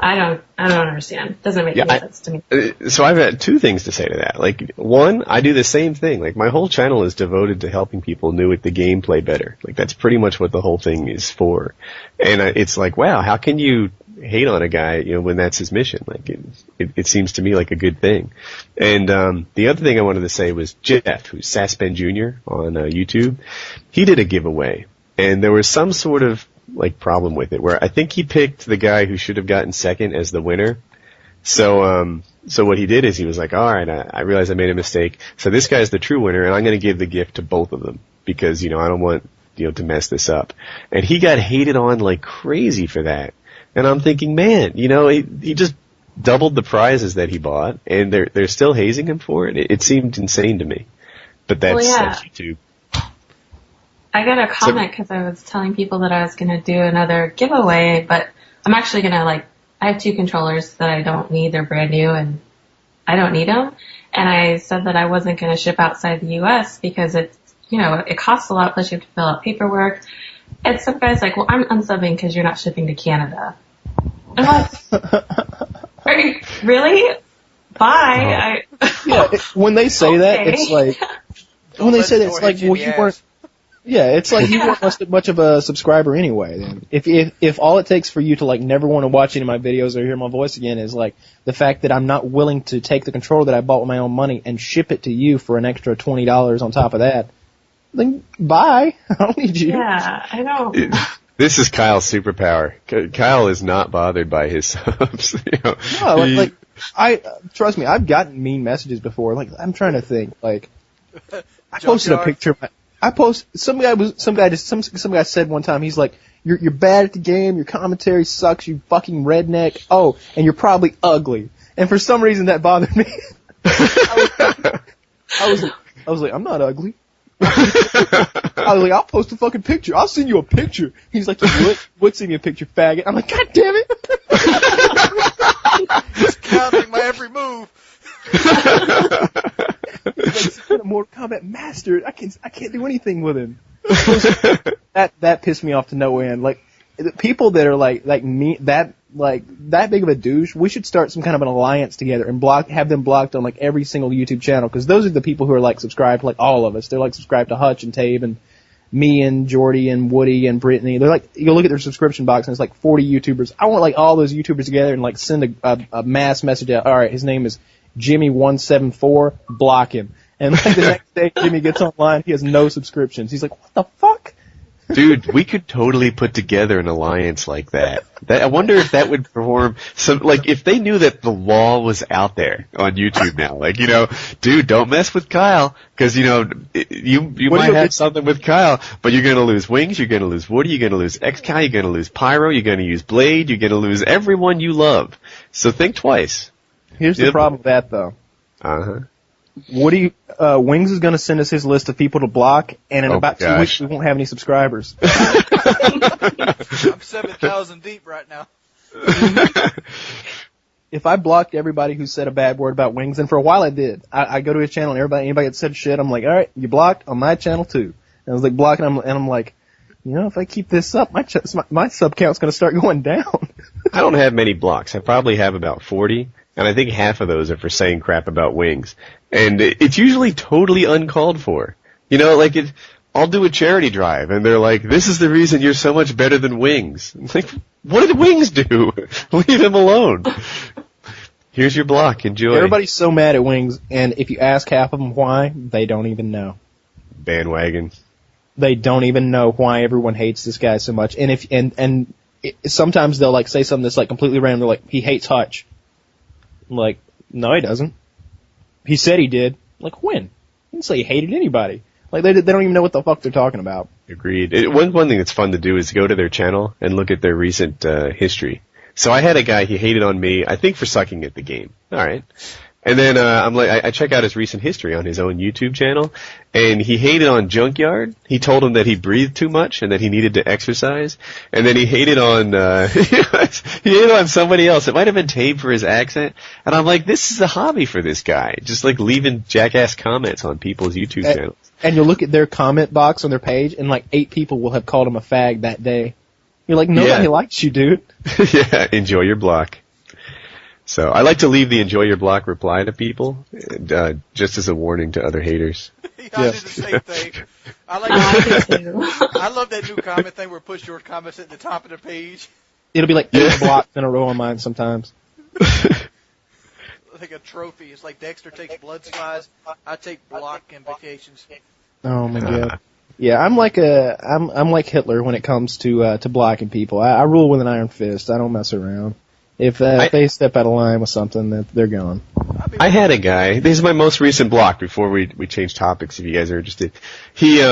I don't understand. It doesn't make any sense to me. So I've had two things to say to that. Like, one, I do the same thing. Like, my whole channel is devoted to helping people new at the game play better. Like, that's pretty much what the whole thing is for. And it's like, wow, how can you hate on a guy, when that's his mission? Like, it seems to me like a good thing. And the other thing I wanted to say was Jeff, who's Sasspen Jr. on YouTube, he did a giveaway. And there was some sort of problem with it, where I think he picked the guy who should have gotten second as the winner. So what he did is he was like, all right, I realize I made a mistake. So this guy's the true winner, and I'm going to give the gift to both of them because, I don't want, to mess this up. And he got hated on like crazy for that. And I'm thinking, man, he just doubled the prizes that he bought, and they're still hazing him for it. It seemed insane to me. But that's YouTube. I got a comment because I was telling people that I was going to do another giveaway, but I'm actually going to, I have 2 controllers that I don't need. They're brand new, and I don't need them. And I said that I wasn't going to ship outside the U.S. because it's, it costs a lot, plus you have to fill out paperwork. And some guy's like, well, I'm unsubbing because you're not shipping to Canada. I'm like, are you, really? Bye. When they say that, it's like, when they say that, it's like, well, you weren't. Yeah, it's like you weren't much of a subscriber anyway. Then, if all it takes for you to never want to watch any of my videos or hear my voice again is the fact that I'm not willing to take the controller that I bought with my own money and ship it to you for an extra $20 on top of that, then bye. I don't need you. Yeah, I know. This is Kyle's superpower. Kyle is not bothered by his subs. No, trust me, I've gotten mean messages before. I'm trying to think. I posted a picture. Some guy said one time, he's like, you're bad at the game, your commentary sucks, you fucking redneck, and you're probably ugly. And for some reason that bothered me. I was like, I'm not ugly. I was like, I'll post a fucking picture. I'll send you a picture. He's like, you would send me a picture, faggot. I'm like, God damn it. He's counting my every move. He's like a Mortal Kombat master. I can't do anything with him. That pissed me off to no end. The people that are like me, that big of a douche, we should start some kind of an alliance together and have them blocked on every single YouTube channel, because those are the people who are subscribed to all of us. They're subscribed to Hutch and Tabe and me and Jordy and Woody and Brittany. They're you look at their subscription box and it's 40 YouTubers. I want all those YouTubers together and send a mass message out. All right, his name is Jimmy174, block him. And the next day Jimmy gets online, he has no subscriptions. He's like, what the fuck? Dude, we could totally put together an alliance like that. I wonder if that would perform if they knew that the law was out there on YouTube now, dude, don't mess with Kyle, because, you might have something with Kyle, but you're gonna lose Wings, you're gonna lose Woody, you're gonna lose X-Kyle, you're gonna lose Pyro, you're gonna use Blade, you're gonna lose everyone you love. So think twice. Here's the problem with that, though. Uh-huh. Wings is going to send us his list of people to block, and in about 2 weeks we won't have any subscribers. I'm 7,000 deep right now. If I blocked everybody who said a bad word about Wings, and for a while I did, I go to his channel and anybody that said shit, I'm like, all right, you blocked on my channel too. And I was blocking him, and I'm like, if I keep this up, my sub count's going to start going down. I don't have many blocks. I probably have about 40. And I think half of those are for saying crap about Wings. And it's usually totally uncalled for. I'll do a charity drive, and they're like, this is the reason you're so much better than Wings. I'm like, what did Wings do? Leave him alone. Here's your block. Enjoy. Everybody's so mad at Wings, and if you ask half of them why, they don't even know. Bandwagon. They don't even know why everyone hates this guy so much. And sometimes they'll like say something that's like completely random. They're like, he hates Hutch. I'm like, no, he doesn't. He said he did. Like, when? He didn't say he hated anybody. Like, they don't even know what the fuck they're talking about. Agreed. One thing that's fun to do is go to their channel and look at their recent history. So I had a guy, he hated on me, I think for sucking at the game. All right. And then I check out his recent history on his own YouTube channel, and he hated on Junkyard. He told him that he breathed too much and that he needed to exercise. And then he hated on he hated on somebody else. It might have been Tabe for his accent. And I'm like, this is a hobby for this guy, just like leaving jackass comments on people's YouTube channels. And you'll look at their comment box on their page, and like 8 people will have called him a fag that day. You're like, nobody likes you, dude. Yeah, enjoy your block. So I like to leave the enjoy your block reply to people, just as a warning to other haters. I do the same thing. I love that new comment thing where push your comments at the top of the page. It'll be like 8 blocks in a row on mine sometimes. Like a trophy. It's like Dexter takes blood slides. I take block invocations. Oh my god. Yeah, I'm like Hitler when it comes to blocking people. I rule with an iron fist. I don't mess around. If they step out of line with something, they're gone. I had a guy. This is my most recent block. Before we change topics, if you guys are interested, he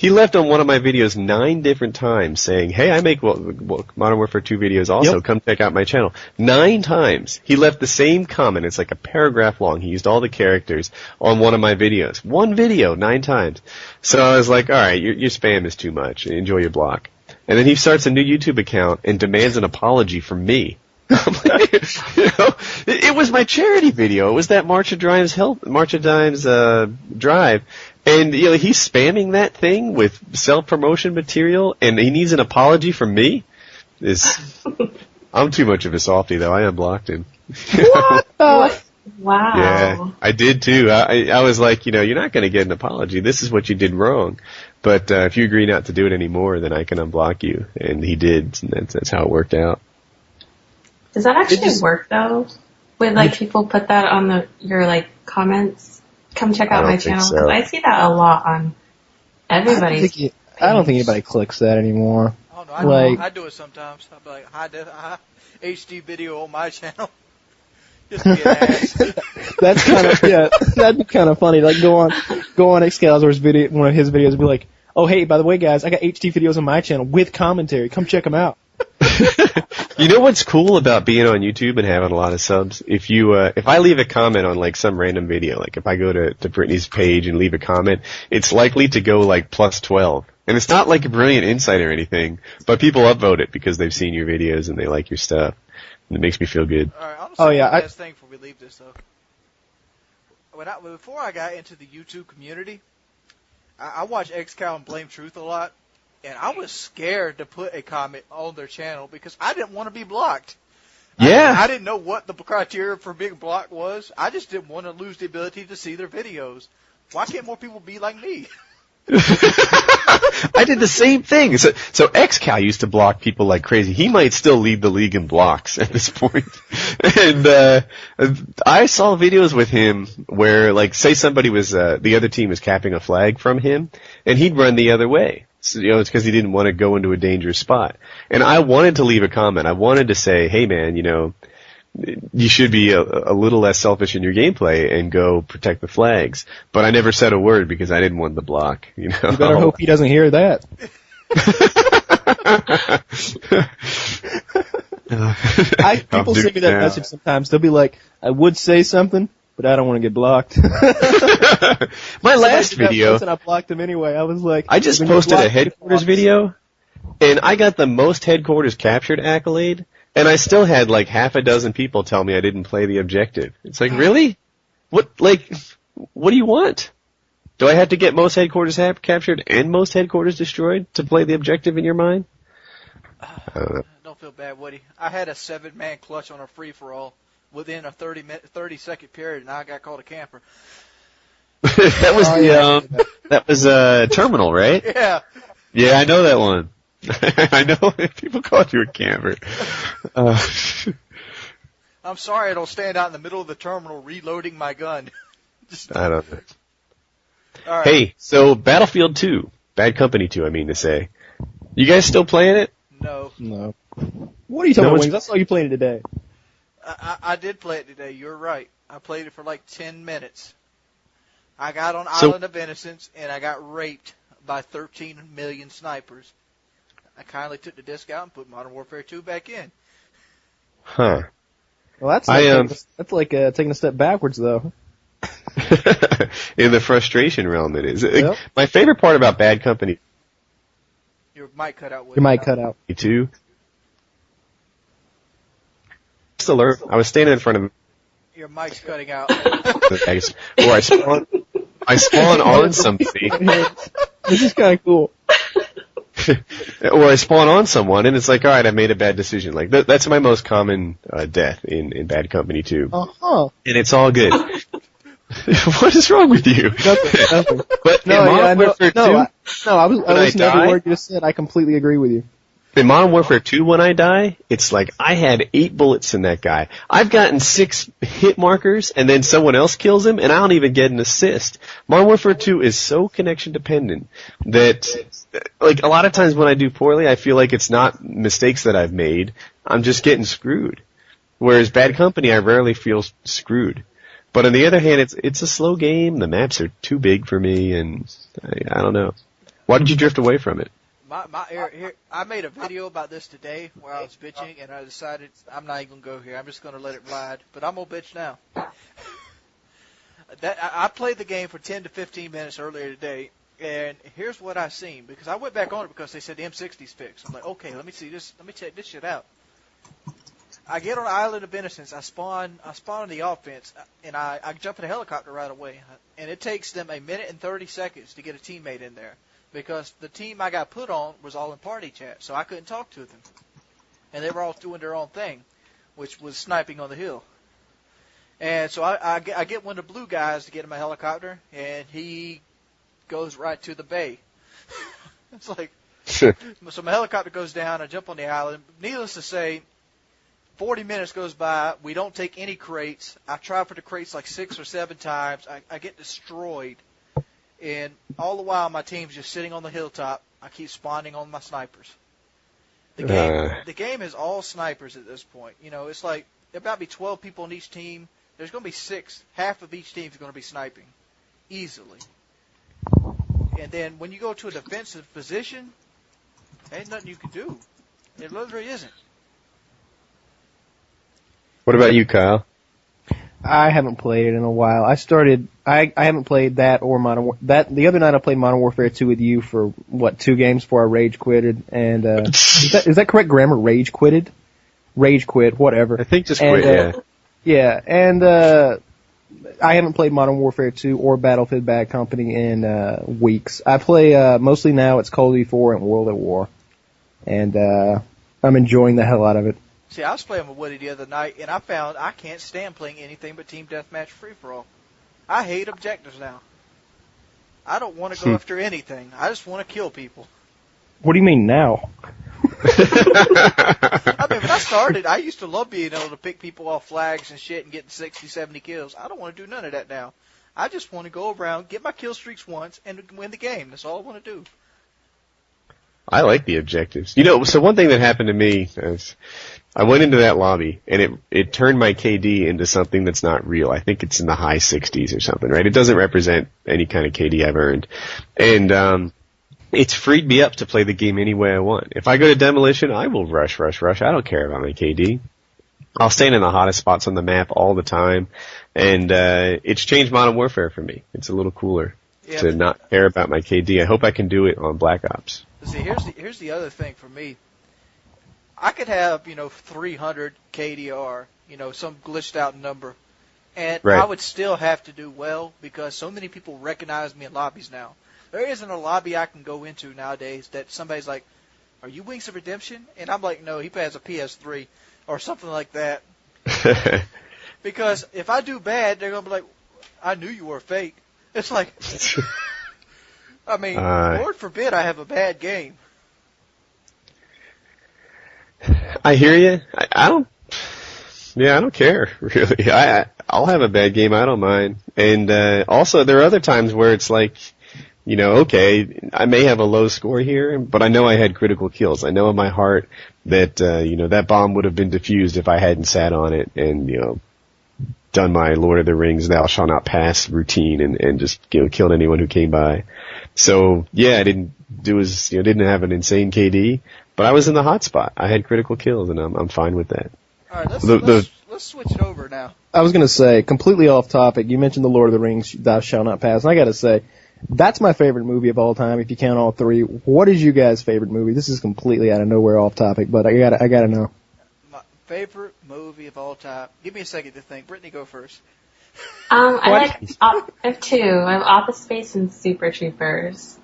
left on one of my videos 9 different times saying, "Hey, I make Modern Warfare 2 videos also. Yep. Come check out my channel." 9 times he left the same comment. It's like a paragraph long. He used all the characters on one of my videos. One video, 9 times. So I was like, "All right, your spam is too much. Enjoy your block." And then he starts a new YouTube account and demands an apology from me. I'm like, it was my charity video. It was that March of Dimes drive, and he's spamming that thing with self-promotion material, and he needs an apology from me. I'm too much of a softie, though. I unblocked him. What? Wow. Yeah, I did too. I was like, you're not going to get an apology. This is what you did wrong. But if you agree not to do it anymore, then I can unblock you. And he did. And that's how it worked out. Does that actually work though? When people put that on your comments, come check out my channel, because I see that a lot on everybody's. I don't think anybody clicks that anymore. Oh no, I do it sometimes. I'll be like, high HD video on my channel. Just to get ass. That's that'd be kind of funny. Like go on Excalibur's video, one of his videos, and be like, "Oh hey, by the way, guys, I got HD videos on my channel with commentary. Come check them out." You know what's cool about being on YouTube and having a lot of subs? If I leave a comment on some random video, if I go to Brittany's page and leave a comment, it's likely to go plus 12. And it's not like a brilliant insight or anything, but people upvote it because they've seen your videos and they like your stuff. And it makes me feel good. All right, I'll say one last thing before we leave this though. Before I got into the YouTube community, I watch XCal and Blame Truth a lot. And I was scared to put a comment on their channel because I didn't want to be blocked. Yeah. I didn't know what the criteria for being blocked was. I just didn't want to lose the ability to see their videos. Why can't more people be like me? I did the same thing. So XCal used to block people like crazy. He might still lead the league in blocks at this point. And I saw videos with him where, say somebody was the other team was capping a flag from him, and he'd run the other way. So, it's because he didn't want to go into a dangerous spot. And I wanted to leave a comment. I wanted to say, "Hey, man, you should be a little less selfish in your gameplay and go protect the flags." But I never said a word because I didn't want the block. You better hope he doesn't hear that. People send me that message sometimes. They'll be like, "I would say something, but I don't want to get blocked." My last video, and I blocked him anyway. I was like, I just posted a headquarters video, and I got the most headquarters captured accolade. And I still had half a dozen people tell me I didn't play the objective. It's like, really? What do you want? Do I have to get most headquarters captured and most headquarters destroyed to play the objective in your mind? Don't feel bad, Woody. I had a 7-man clutch on a free-for-all within a 30-second period, and I got called a camper. That was Terminal, right? Yeah. Yeah, I know that one. I know people call you a camper. I I'm sorry I don't stand out in the middle of the terminal reloading my gun. I don't know. All right. Hey, so Battlefield 2, Bad Company 2, I mean to say. You guys still playing it? No. What are you talking about, Wings? I saw you playing it today. I did play it today. You're right. I played it for like 10 minutes. I got on Island of Innocence, and I got raped by 13 million snipers. I kindly took the disc out and put Modern Warfare 2 back in. Huh. Well, that's like taking a step backwards, though. In the frustration realm, it is. Yep. My favorite part about Bad Company. Your mic cut out. Your mic cut out. Too. Just alert. I was standing in front of. Your mic's cutting out. Or I spawn on somebody. This is kind of cool. Or I spawn on someone, and it's like, all right, I made a bad decision. Like that's my most common death in Bad Company 2. Uh-huh. And it's all good. What is wrong with you? Nothing. But No, in Modern Warfare 2, I listened to every word you just said. I completely agree with you. in Modern Warfare 2, when I die, it's like I had 8 bullets in that guy. I've gotten 6 hit markers, and then someone else kills him, and I don't even get an assist. Modern Warfare 2 is so connection dependent that, like, a lot of times when I do poorly, I feel like it's not mistakes that I've made. I'm just getting screwed. Whereas Bad Company, I rarely feel screwed. But on the other hand, it's a slow game. The maps are too big for me, and I don't know. Why did you drift away from it? I made a video about this today where I was bitching, and I decided I'm not even going to go here. I'm just going to let it ride. But I'm going to bitch now. I played the game for 10 to 15 minutes earlier today, and here's what I seen. Because I went back on it because they said the M60's fixed. I'm like, okay, let me see this. Let me check this shit out. I get on Island of Innocence. I spawn on the offense, and I jump in a helicopter right away. And it takes them 1 minute and 30 seconds to get a teammate in there. Because the team I got put on was all in party chat, so I couldn't talk to them. And they were all doing their own thing, which was sniping on the hill. And so I get one of the blue guys to get in my helicopter, and he goes right to the bay. It's like, so my helicopter goes down, I jump on the island. Needless to say, 40 minutes goes by, we don't take any crates. I try for the crates like 6 or 7 times. I get destroyed. And all the while, my team's just sitting on the hilltop. I keep spawning on my snipers. The game is all snipers at this point. You know, it's like there about to be 12 people on each team. There's going to be 6. Half of each team is going to be sniping, easily. And then when you go to a defensive position, there ain't nothing you can do. It literally isn't. What about you, Kyle? I haven't played it in a while. I haven't played that or the other night I played Modern Warfare 2 with you for 2 games before I rage quitted. And is that correct grammar? Rage quitted, rage quit, whatever. I think just quit. Yeah. Yeah, and I haven't played Modern Warfare 2 or Battlefield Bad Company in weeks. I play mostly now. It's Call of Duty 4 and World at War, and I'm enjoying the hell out of it. See, I was playing with Woody the other night, and I found I can't stand playing anything but Team Deathmatch Free-For-All. I hate objectives now. I don't want to go after anything. I just want to kill people. What do you mean now? I mean, when I started, I used to love being able to pick people off flags and shit and getting 60, 70 kills. I don't want to do none of that now. I just want to go around, get my kill streaks once, and win the game. That's all I want to do. I like the objectives. You know, so one thing that happened to me is I went into that lobby, and it turned my KD into something that's not real. I think it's in the high 60s or something, right? It doesn't represent any kind of KD I've earned. And it's freed me up to play the game any way I want. If I go to Demolition, I will rush. I don't care about my KD. I'll stand in the hottest spots on the map all the time, and it's changed Modern Warfare for me. It's a little cooler to not care about my KD. I hope I can do it on Black Ops. See, here's the other thing for me. I could have, 300 KDR, some glitched out number, and right. I would still have to do well because so many people recognize me in lobbies now. There isn't a lobby I can go into nowadays that somebody's like, "Are you Wings of Redemption?" And I'm like, "No, he has a PS3 or something like that." Because if I do bad, they're gonna be like, "I knew you were fake." It's like, I mean, Lord forbid I have a bad game. I hear you. I don't. Yeah, I don't care, really. I'll have a bad game, I don't mind. And also, there are other times where it's like, okay, I may have a low score here, but I know I had critical kills. I know in my heart that, that bomb would have been defused if I hadn't sat on it and, done my Lord of the Rings thou shalt not pass routine and just, killed anyone who came by. So, yeah, I didn't have an insane KD, but I was in the hot spot. I had critical kills, and I'm fine with that. All right, let's switch it over now. I was going to say, completely off topic, you mentioned the Lord of the Rings, Thou Shalt Not Pass, and I got to say, that's my favorite movie of all time, if you count all three. What is you guys' favorite movie? This is completely out of nowhere off topic, but I gotta know. My favorite movie of all time. Give me a second to think. Brittany, go first. I have two. I have Office Space and Super Troopers.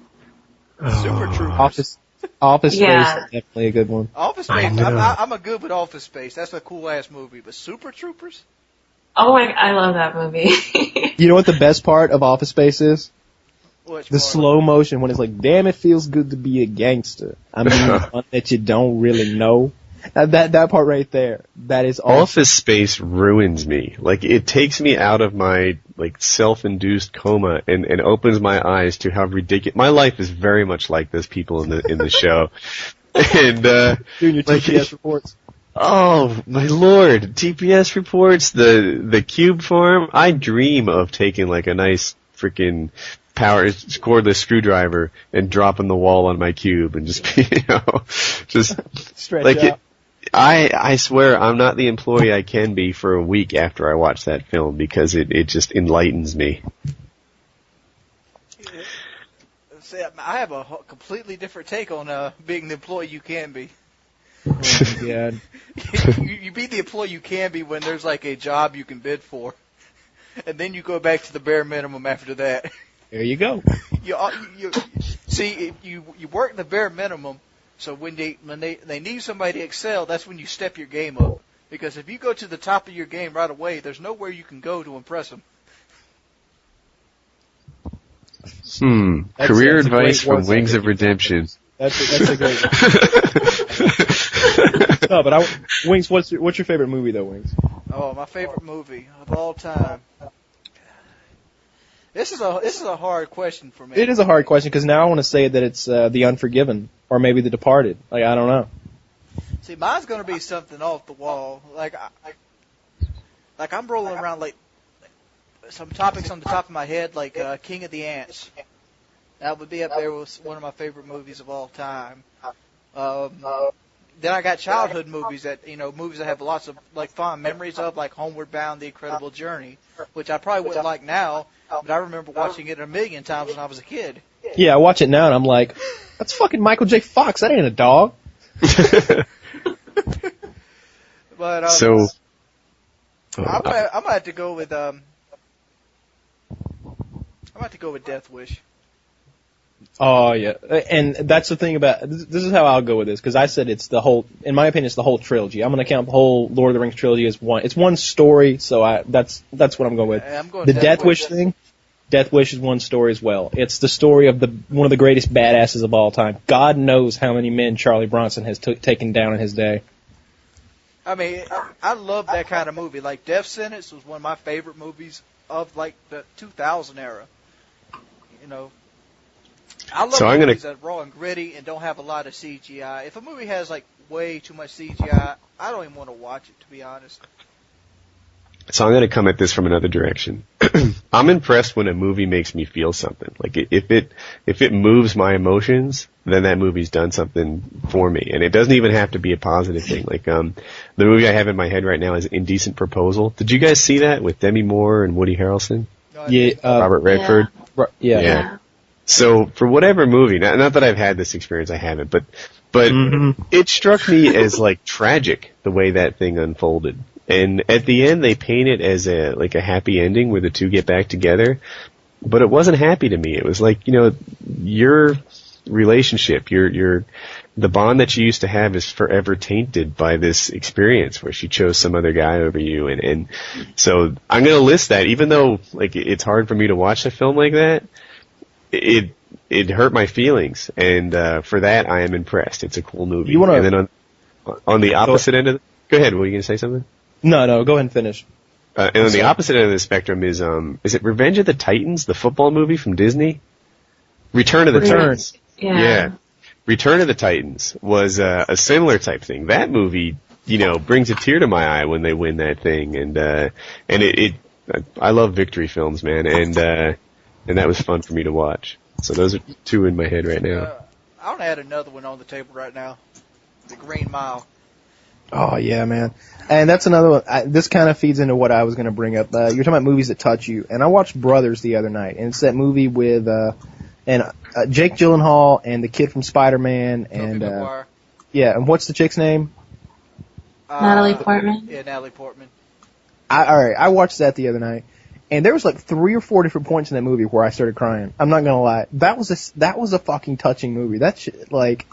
Super Troopers. Office Yeah. Space is definitely a good one. Office Space. I'm a good with Office Space. That's a cool ass movie. But Super Troopers? Oh my! I love that movie. You know what the best part of Office Space is? Which The part? slow motion when it's like, damn, it feels good to be a gangster. I mean, one that you don't really know. That part right there, that is awesome. Office Space ruins me. Like, it takes me out of my, self-induced coma and opens my eyes to how ridiculous. My life is very much like those people in the show. And, doing your TPS reports. Oh, my lord. TPS reports, the cube farm. I dream of taking, a nice freaking cordless screwdriver and dropping the wall on my cube and just, just Stretch out. I swear I'm not the employee I can be for a week after I watch that film because it just enlightens me. See, I have a completely different take on being the employee you can be. Oh my God. You be the employee you can be when there's a job you can bid for, and then you go back to the bare minimum after that. There you go. You work the bare minimum, so when they need somebody to excel, that's when you step your game up. Because if you go to the top of your game right away, there's nowhere you can go to impress them. Career advice from Wings of Redemption. That's a great one. No, but Wings, what's your favorite movie though, Wings? Oh, my favorite movie of all time. This is a hard question for me. It is a hard question because now I want to say that it's The Unforgiven or maybe The Departed. I don't know. See, mine's going to be something off the wall. I'm rolling around some topics on the top of my head, King of the Ants. That would be up there with one of my favorite movies of all time. Then I got childhood movies movies I have lots of fond memories of, like Homeward Bound, The Incredible Journey, which I probably wouldn't like now, but I remember watching it a million times when I was a kid. Yeah, I watch it now and I'm like, that's fucking Michael J. Fox. That ain't a dog. But I'm gonna have to go with Death Wish. Oh yeah, and that's the thing about this is how I'll go with this because I said it's in my opinion, it's the whole trilogy. I'm gonna count the whole Lord of the Rings trilogy as one. It's one story, so that's what I'm going with. I'm going the Death Wish thing. Death Wish is one story as well. It's the story of one of the greatest badasses of all time. God knows how many men Charlie Bronson has taken down in his day. I mean, I love that kind of movie. Like Death Sentence was one of my favorite movies of the 2000 era. I love movies that are raw and gritty and don't have a lot of CGI. If a movie has way too much CGI, I don't even want to watch it, to be honest. So I'm going to come at this from another direction. I'm impressed when a movie makes me feel something. If it moves my emotions, then that movie's done something for me. And it doesn't even have to be a positive thing. The movie I have in my head right now is Indecent Proposal. Did you guys see that with Demi Moore and Woody Harrelson? Yeah, Robert Redford? Yeah. So for whatever movie, not that I've had this experience, I haven't, but it struck me as tragic the way that thing unfolded. And at the end, they paint it as a happy ending where the two get back together. But it wasn't happy to me. It was your relationship, the bond that you used to have is forever tainted by this experience where she chose some other guy over you. And so I'm going to list that, even though it's hard for me to watch a film like that, it hurt my feelings. And, for that, I am impressed. It's a cool movie. And then on the opposite end of go ahead, were you going to say something? No, go ahead and finish. And on the opposite end of the spectrum is it Revenge of the Titans, the football movie from Disney? Return of the Titans. Yeah. Return of the Titans was a similar type thing. That movie, brings a tear to my eye when they win that thing, and I love victory films, man, and that was fun for me to watch. So those are two in my head right now. I want to add another one on the table right now, The Green Mile. Oh, yeah, man. And that's another one. This kind of feeds into what I was going to bring up. You're talking about movies that touch you. And I watched Brothers the other night. And it's that movie with Jake Gyllenhaal and the kid from Spider-Man. And and what's the chick's name? Natalie Portman. Yeah, Natalie Portman. I watched that the other night. And there was like 3 or 4 different points in that movie where I started crying. I'm not going to lie. That was a fucking touching movie. That shit, like...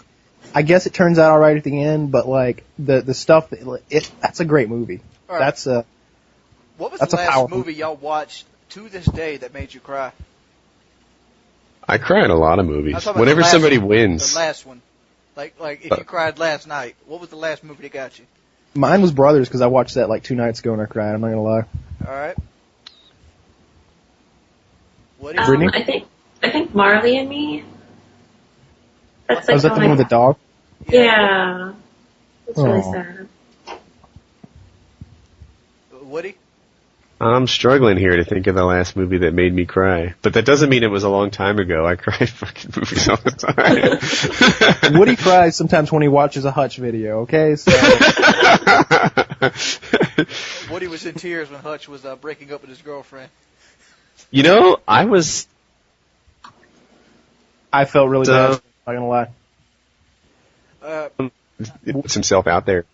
I guess it turns out all right at the end, but like the stuff that's a great movie. Right. That's what was the last movie y'all watched to this day that made you cry? I cry in a lot of movies. Whenever somebody wins. The last one, like if you cried last night, what was the last movie that got you? Mine was Brothers because I watched that like 2 nights ago and I cried. I'm not gonna lie. All right. What Brittany? I think Marley and Me. That's was that the one with the dog? Yeah. It's really sad. Woody? I'm struggling here to think of the last movie that made me cry. But that doesn't mean it was a long time ago. I cry fucking movies all the time. Woody cries sometimes when he watches a Hutch video, okay? So. Woody was in tears when Hutch was breaking up with his girlfriend. I felt really bad. I'm not gonna lie. He puts himself out there.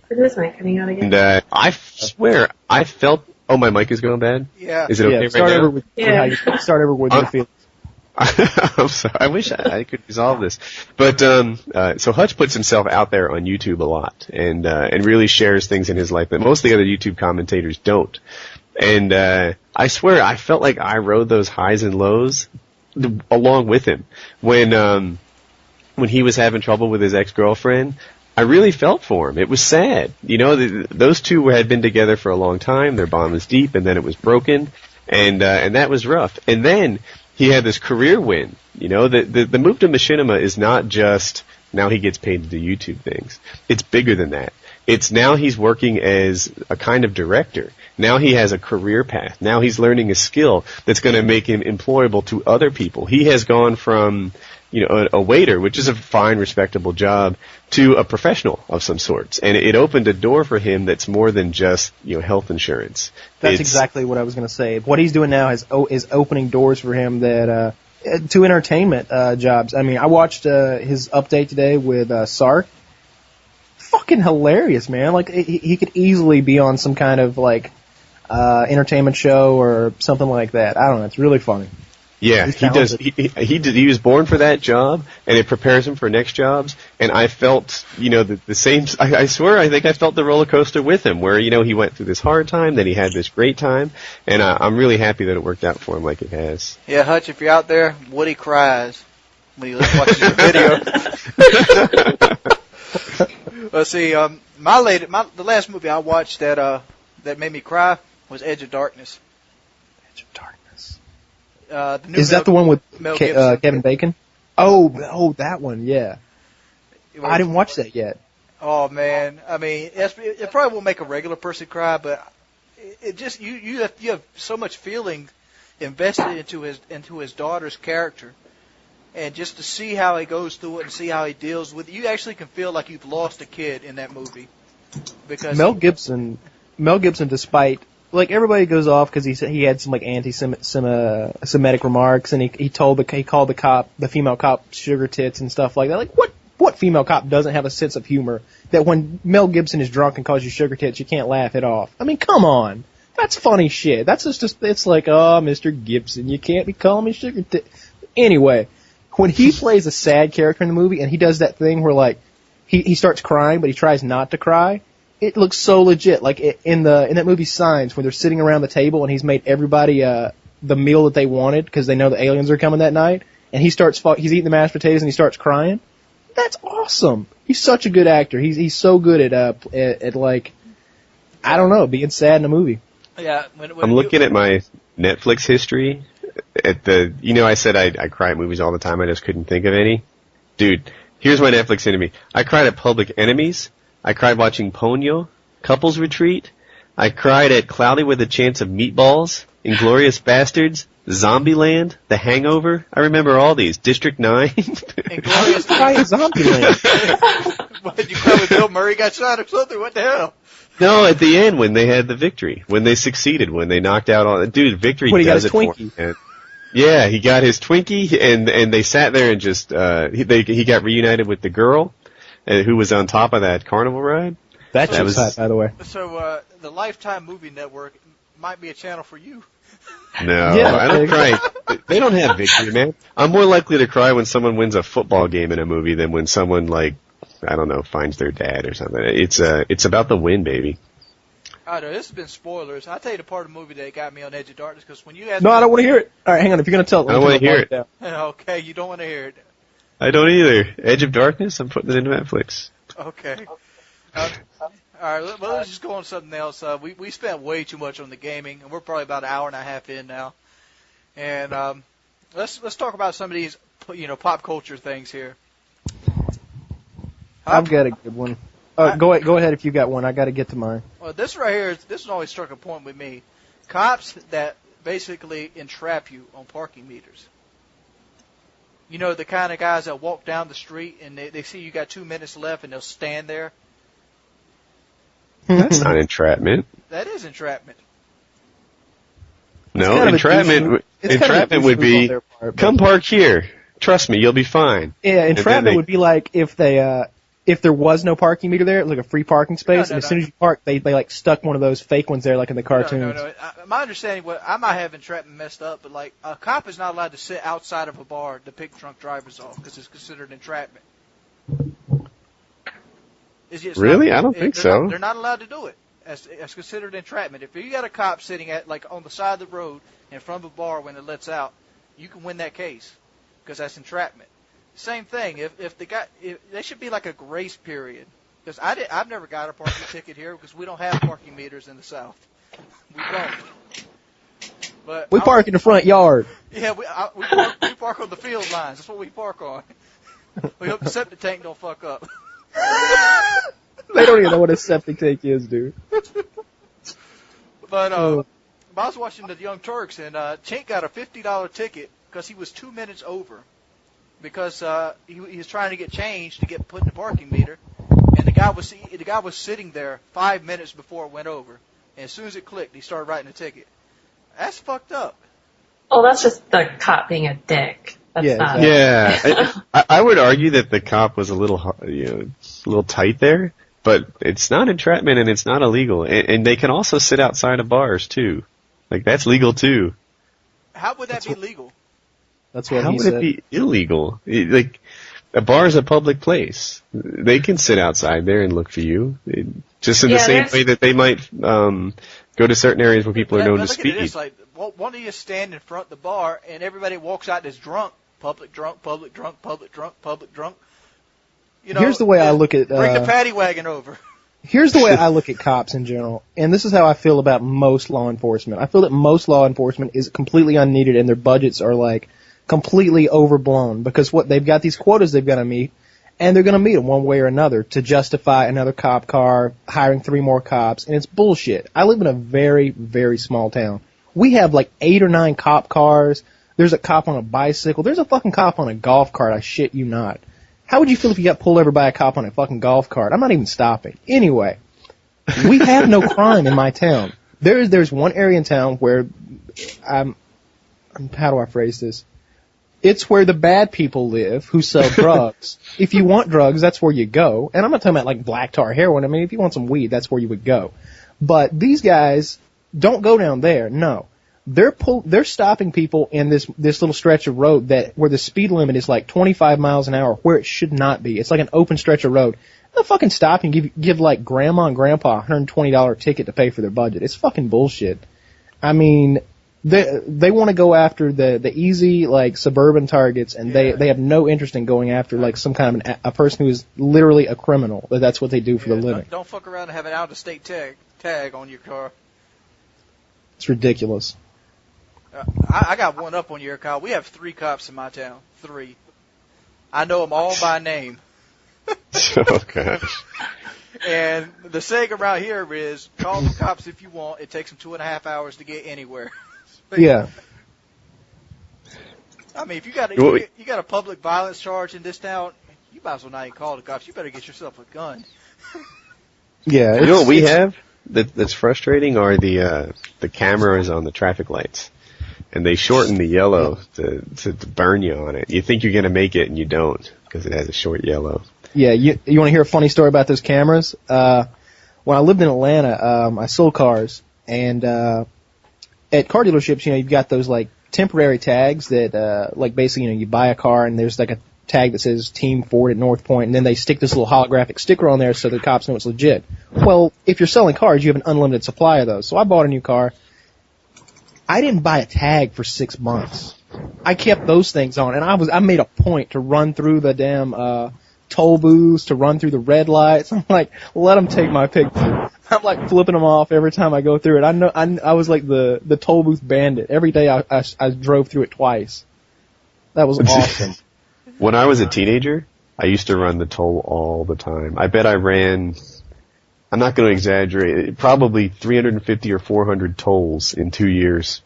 Is this mic coming out again? And I swear, I felt... Oh, my mic is going bad? Yeah. Is it okay right now? Start over with your feelings. I'm sorry. I wish I could resolve this. But so Hutch puts himself out there on YouTube a lot and really shares things in his life that most of the other YouTube commentators don't. And I swear, I felt like I rode those highs and lows along with him. When he was having trouble with his ex-girlfriend, I really felt for him. It was sad. Those two had been together for a long time. Their bond was deep, and then it was broken, and that was rough. And then he had this career win. The move to Machinima is not just now he gets paid to do YouTube things. It's bigger than that. It's now he's working as a kind of director. Now he has a career path. Now he's learning a skill that's going to make him employable to other people. He has gone from, a waiter, which is a fine, respectable job, to a professional of some sorts. And it opened a door for him that's more than just, health insurance. That's exactly what I was going to say. What he's doing now is opening doors for him that to entertainment jobs. I mean, I watched his update today with Sark. Fucking hilarious, man. Like, he could easily be on some kind of, like, entertainment show or something like that. I don't know. It's really funny. Yeah, he does. He was born for that job, and it prepares him for next jobs. And I felt, the same. I swear, I think I felt the roller coaster with him, where he went through this hard time, then he had this great time, and I'm really happy that it worked out for him like it has. Yeah, Hutch, if you're out there, Woody cries when he watches your video. Let's see. The last movie I watched that made me cry was Edge of Darkness. Edge of Darkness. Is that the one with Kevin Bacon? Oh, that one, yeah. I didn't watch that yet. Oh man, I mean, it probably won't make a regular person cry, but it just you have so much feeling invested into his daughter's character, and just to see how he goes through it and see how he deals with it, you actually can feel like you've lost a kid in that movie. Because Mel Gibson, despite. Like, everybody goes off because he had some, like, anti-Semitic remarks, and he called the female cop sugar tits and stuff like that. Like, what female cop doesn't have a sense of humor that when Mel Gibson is drunk and calls you sugar tits, you can't laugh it off? I mean, come on. That's funny shit. That's just it's like, oh, Mr. Gibson, you can't be calling me sugar tits. Anyway, when he plays a sad character in the movie, and he does that thing where, like, he starts crying, but he tries not to cry, it looks so legit. Like in that movie Signs, when they're sitting around the table and he's made everybody the meal that they wanted because they know the aliens are coming that night, and he's eating the mashed potatoes and he starts crying. That's awesome. He's such a good actor. He's so good at like I don't know, being sad in a movie. Yeah. I'm looking at my Netflix history. I said I cry at movies all the time. I just couldn't think of any. Dude, here's my Netflix enemy. I cried at Public Enemies. I cried watching Ponyo, Couples Retreat. I cried at Cloudy with a Chance of Meatballs, Inglourious Bastards, Zombieland, The Hangover. I remember all these. District 9. Inglourious Cry at Zombieland. What, did you cry when Bill Murray got shot or something? What the hell? No, at the end when they had the victory, when they succeeded, when they knocked out all. Dude, victory does it for him. Man. Yeah, he got his Twinkie, and they sat there and just he got reunited with the girl who was on top of that carnival ride. That was hot, by the way. So the Lifetime Movie Network might be a channel for you. No, Yeah, I don't cry. They don't have victory, man. I'm more likely to cry when someone wins a football game in a movie than when someone finds their dad or something. It's about the win, baby. I know, this has been spoilers. I'll tell you the part of the movie that got me on Edge of Darkness, because when you asked No, I don't want to hear it. All right, hang on. If you're going to tell it, I don't want to hear it. Okay, you don't want to hear it. I don't either. Edge of Darkness, I'm putting it into Netflix. Okay. All right, let's just go on to something else. We spent way too much on the gaming, and we're probably about an hour and a half in now. And let's talk about some of these pop culture things here. I've got a good one. Go ahead if you got one. I got to get to mine. Well, this right here, this has always struck a point with me. Cops that basically entrap you on parking meters. You know, the kind of guys that walk down the street and they see you got 2 minutes left and they'll stand there. That's not entrapment. That is entrapment. No, entrapment would be, come park here. Trust me, you'll be fine. Yeah, entrapment would be like if there was no parking meter there, like a free parking space, and as soon as you park, they like stuck one of those fake ones there, like in the cartoons. No. My understanding, I might have entrapment messed up, but like a cop is not allowed to sit outside of a bar to pick drunk drivers off because it's considered entrapment. Really? I don't think so. They're not allowed to do it. As considered entrapment. If you got a cop sitting at on the side of the road in front of a bar when it lets out, you can win that case because that's entrapment. Same thing. If there should be like a grace period, because I've never got a parking ticket here because we don't have parking meters in the South. We don't. But we park in the front yard. Yeah, we park on the field lines. That's what we park on. We hope the septic tank don't fuck up. They don't even know what a septic tank is, dude. But I was watching the Young Turks, and Chink got a $50 ticket because he was 2 minutes over. Because he was trying to get changed to get put in the parking meter, and the guy was sitting there 5 minutes before it went over, and as soon as it clicked, he started writing a ticket. That's fucked up. Oh, that's just the cop being a dick. That's not. Yeah, I would argue that the cop was a little tight there, but it's not entrapment and it's not illegal, and they can also sit outside of bars too. Like that's legal too. How would that be legal? That's what How he would said. it be illegal? Like, a bar is a public place. They can sit outside there and look for you. Just in the same way that they might go to certain areas where people are known to speed. This, like, one of you stand in front of the bar, and everybody walks out as drunk. Public drunk, public drunk, public drunk, public drunk. Here's the way I look at... bring the paddy wagon over. Here's the way I look at cops in general, and this is how I feel about most law enforcement. I feel that most law enforcement is completely unneeded, and their budgets are, like, completely overblown because they've got these quotas they've got to meet, and they're going to meet them one way or another to justify another cop car, hiring 3 more cops, and it's bullshit. I live in a very, very small town. We have like 8 or 9 cop cars. There's a cop on a bicycle. There's a fucking cop on a golf cart. I shit you not. How would you feel if you got pulled over by a cop on a fucking golf cart? I'm not even stopping. Anyway, we have no crime in my town. There's one area in town where how do I phrase this? It's where the bad people live who sell drugs. If you want drugs, that's where you go. And I'm not talking about like black tar heroin. I mean, if you want some weed, that's where you would go. But these guys don't go down there. No. They're stopping people in this little stretch of road where the speed limit is like 25 miles an hour, where it should not be. It's like an open stretch of road. They'll fucking stop and give like grandma and grandpa a $120 ticket to pay for their budget. It's fucking bullshit. I mean, they want to go after the easy like suburban targets, and they have no interest in going after like some kind of a person who is literally a criminal. That's what they do for the living. Don't fuck around and have an out of state tag. tag on your car. It's ridiculous. I got one up on your car. We have 3 cops in my town. 3. I know them all by name. Oh, gosh. And the saying around here is, call the cops if you want. It takes them 2.5 hours to get anywhere. Yeah. I mean, if you got a public violence charge in this town, you might as well not even call the cops. You better get yourself a gun. Yeah. You know what we have that's frustrating are the cameras on the traffic lights. And they shorten the yellow to burn you on it. You think you're going to make it, and you don't, because it has a short yellow. Yeah, you want to hear a funny story about those cameras? When I lived in Atlanta, I sold cars, and at car dealerships, you've got those, like, temporary tags that, like, basically, you buy a car, and there's, like, a tag that says Team Ford at North Point, and then they stick this little holographic sticker on there so the cops know it's legit. Well, if you're selling cars, you have an unlimited supply of those. So I bought a new car. I didn't buy a tag for 6 months. I kept those things on, and I made a point to run through the damn toll booths, to run through the red lights. I'm like, let them take my picture. I'm like flipping them off every time I go through it. I was like the toll booth bandit. Every day I drove through it twice. That was awesome. When I was a teenager, I used to run the toll all the time. I bet I ran, I'm not going to exaggerate, probably 350 or 400 tolls in 2 years.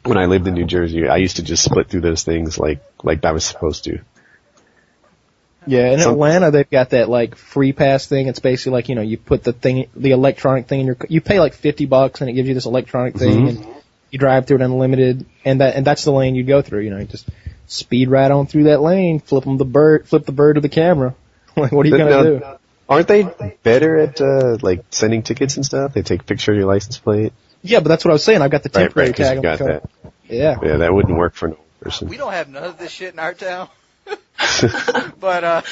When I lived in New Jersey, I used to just split through those things like I was supposed to. Yeah, in Atlanta they've got that like free pass thing. It's basically like, you put the electronic thing in your, you pay like $50 and it gives you this electronic thing, and you drive through it unlimited, and that's the lane you go through. You just speed right on through that lane, flip the bird to the camera. Like, what are you gonna do? Aren't they better at like sending tickets and stuff? They take a picture of your license plate. Yeah, but that's what I was saying. I've got the temporary tag on the car. That. Yeah. Yeah, that wouldn't work for no person. We don't have none of this shit in our town. But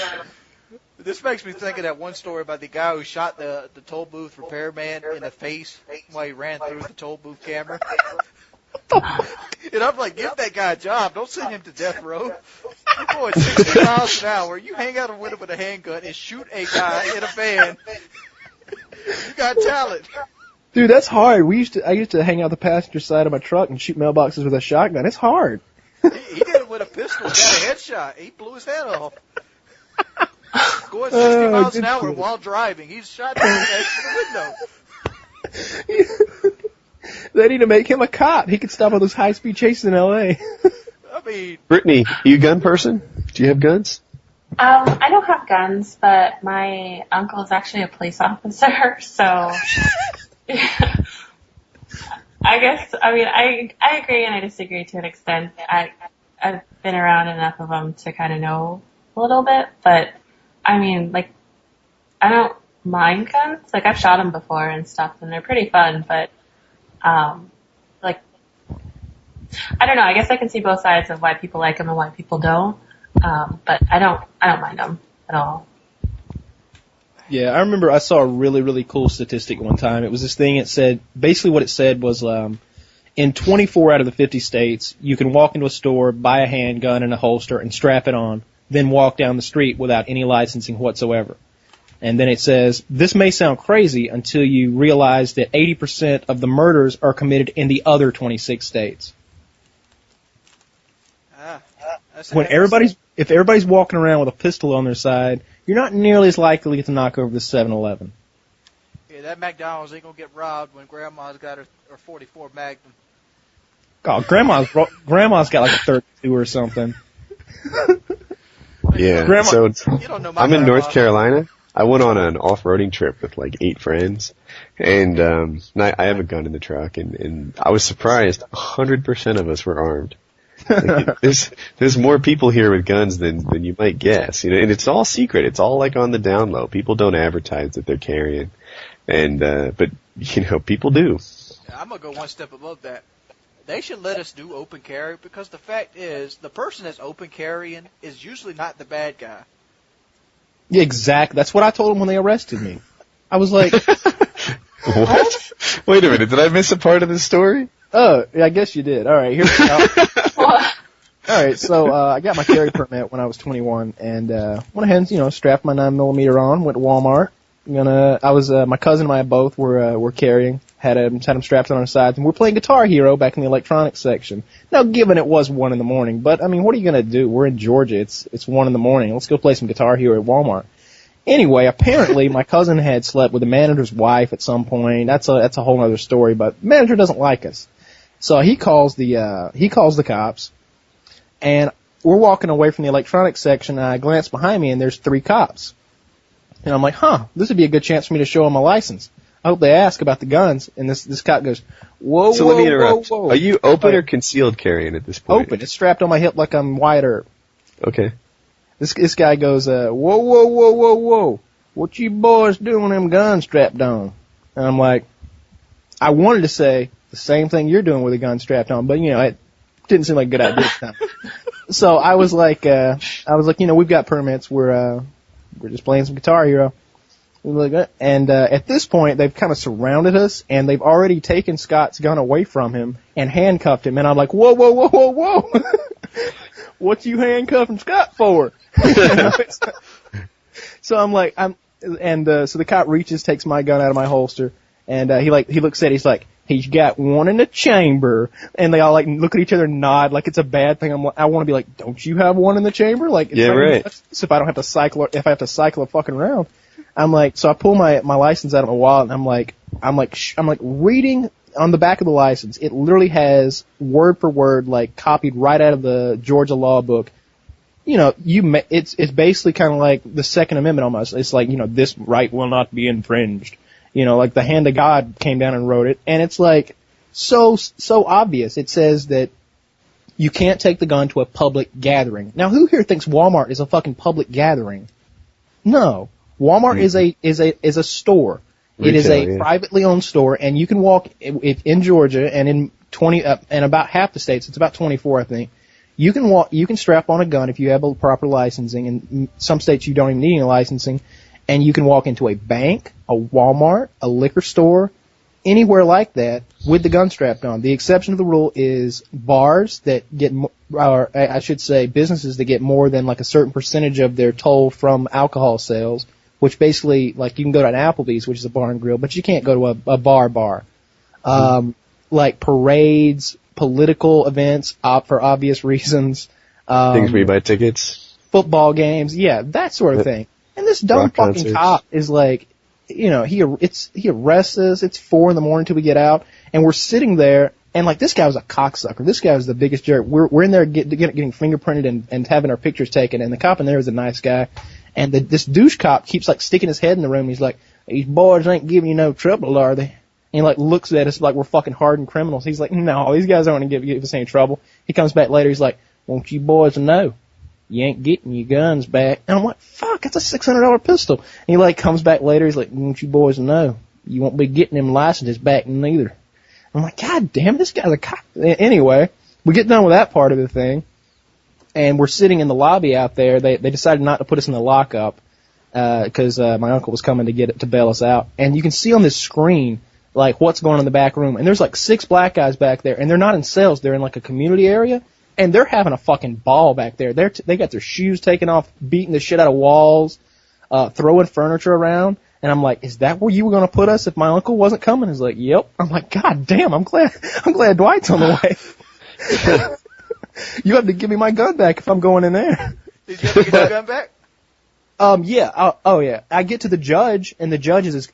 this makes me think of that one story about the guy who shot the toll booth repairman in the face while he ran through the toll booth camera. And I'm like, give that guy a job. Don't send him to death row. You're going 60 miles an hour. You hang out a window with a handgun and shoot a guy in a van. You got talent. Dude, that's hard. I used to hang out the passenger side of my truck and shoot mailboxes with a shotgun. It's hard. He did it with a pistol. He got a headshot. He blew his head off. Going 60 miles an hour while driving. He's shot through the window. They need to make him a cop. He could stop all those high-speed chases in L.A. I mean... Brittany, are you a gun person? Do you have guns? I don't have guns, but my uncle is actually a police officer, so... Yeah. I guess, I agree and I disagree to an extent. I've been around enough of them to kind of know a little bit, but, I don't mind guns. Like, I've shot them before and stuff, and they're pretty fun, but, I don't know, I guess I can see both sides of why people like them and why people don't, but I don't mind them at all. Yeah, I remember I saw a really, really cool statistic one time. It was this thing, it said, basically what it said was, in 24 out of the 50 states, you can walk into a store, buy a handgun and a holster, and strap it on, then walk down the street without any licensing whatsoever. And then it says, this may sound crazy until you realize that 80% of the murders are committed in the other 26 states. If everybody's walking around with a pistol on their side, you're not nearly as likely to knock over the 7-Eleven. Yeah, that McDonald's ain't gonna get robbed when Grandma's got her 44 Magnum. Oh, Grandma's got like a 32 or something. Yeah, so I'm in North Carolina. Carolina. I went on an off-roading trip with like 8 friends, and I have a gun in the truck, and I was surprised 100% of us were armed. Like, there's more people here with guns than you might guess, and it's all secret. It's all like on the down low. People don't advertise that they're carrying, but people do. I'm gonna go one step above that. They should let us do open carry, because the fact is, the person that's open carrying is usually not the bad guy. Yeah, exactly. That's what I told them when they arrested me. I was like, what? Wait a minute, did I miss a part of the story? Oh, yeah, I guess you did. All right, here's all right, so I got my carry permit when I was 21, and went ahead and strapped my 9mm on, went to Walmart, My cousin and I both were carrying, had them strapped on our sides, and we're playing Guitar Hero back in the electronics section. Now, given it was 1 a.m, but I mean, what are you gonna do? We're in Georgia. It's 1 a.m. Let's go play some Guitar Hero at Walmart. Anyway, apparently my cousin had slept with the manager's wife at some point. That's a whole other story, but the manager doesn't like us. So he calls the cops, and we're walking away from the electronics section, and I glance behind me, and there's 3 cops. And I'm like, this would be a good chance for me to show them my license. I hope they ask about the guns. And this cop goes, whoa, so whoa, let me interrupt. whoa. Are you open or concealed carrying at this point? Open. It's strapped on my hip like I'm Wyatt Earp. Okay. This guy goes, whoa. What you boys doing with them guns strapped on? And I'm like, I wanted to say the same thing you're doing with a gun strapped on, but, it didn't seem like a good idea at the time. So I was like, we've got permits. We're just playing some Guitar Hero. And at this point, they've kind of surrounded us, and they've already taken Scott's gun away from him and handcuffed him. And I'm like, whoa. What you handcuffing Scott for? So I'm like, so the cop reaches, takes my gun out of my holster, and he looks at it, he's like, he's got one in the chamber, and they all like look at each other and nod like it's a bad thing. I want to be like, don't you have one in the chamber? Like, yeah, right. So if I have to cycle a fucking round, I'm like, so I pull my license out of my wallet, and I'm like reading on the back of the license. It literally has word for word, like copied right out of the Georgia law book. It's basically kind of like the Second Amendment almost. It's like, this right will not be infringed. Like the hand of God came down and wrote it, and it's like so obvious. It says that you can't take the gun to a public gathering. Now, who here thinks Walmart is a fucking public gathering? No, Walmart is a store. Retail, it is a privately owned store, and you can walk in Georgia and in and about half the states. It's about 24, I think. You can strap on a gun if you have a proper licensing. In some states, you don't even need any licensing. And you can walk into a bank, a Walmart, a liquor store, anywhere like that with the gun strapped on. The exception to the rule is bars that get, or I should say businesses that get more than like a certain percentage of their toll from alcohol sales, which basically, like you can go to an Applebee's, which is a bar and grill, but you can't go to a bar. Like parades, political events, for obvious reasons. Things where you buy tickets. Football games, yeah, that sort of thing. And this dumb fucking cop is like, he arrests us. It's 4 a.m. till we get out, and we're sitting there, and like this guy was a cocksucker. This guy was the biggest jerk. We're in there getting fingerprinted and having our pictures taken, and the cop in there is a nice guy, and this douche cop keeps like sticking his head in the room. He's like, these boys ain't giving you no trouble, are they? And he like looks at us like we're fucking hardened criminals. He's like, no, these guys aren't gonna give us any trouble. He comes back later. He's like, won't you boys know? You ain't getting your guns back. And I'm like, fuck, that's a $600 pistol. And he like comes back later, he's like, won't you boys know? You won't be getting them licenses back neither. I'm like, God damn, this guy's a cop. Anyway, we get done with that part of the thing, and we're sitting in the lobby out there. They decided not to put us in the lockup, because my uncle was coming to bail us out. And you can see on this screen, like, what's going on in the back room. And there's like 6 black guys back there, and they're not in cells, they're in like a community area. And they're having a fucking ball back there. They got their shoes taken off, beating the shit out of walls, throwing furniture around. And I'm like, is that where you were going to put us if my uncle wasn't coming? He's like, yep. I'm like, God damn, I'm glad Dwight's on the way. You have to give me my gun back if I'm going in there. Did you have to get your gun back? Yeah. Oh, yeah. I get to the judge, and the judge is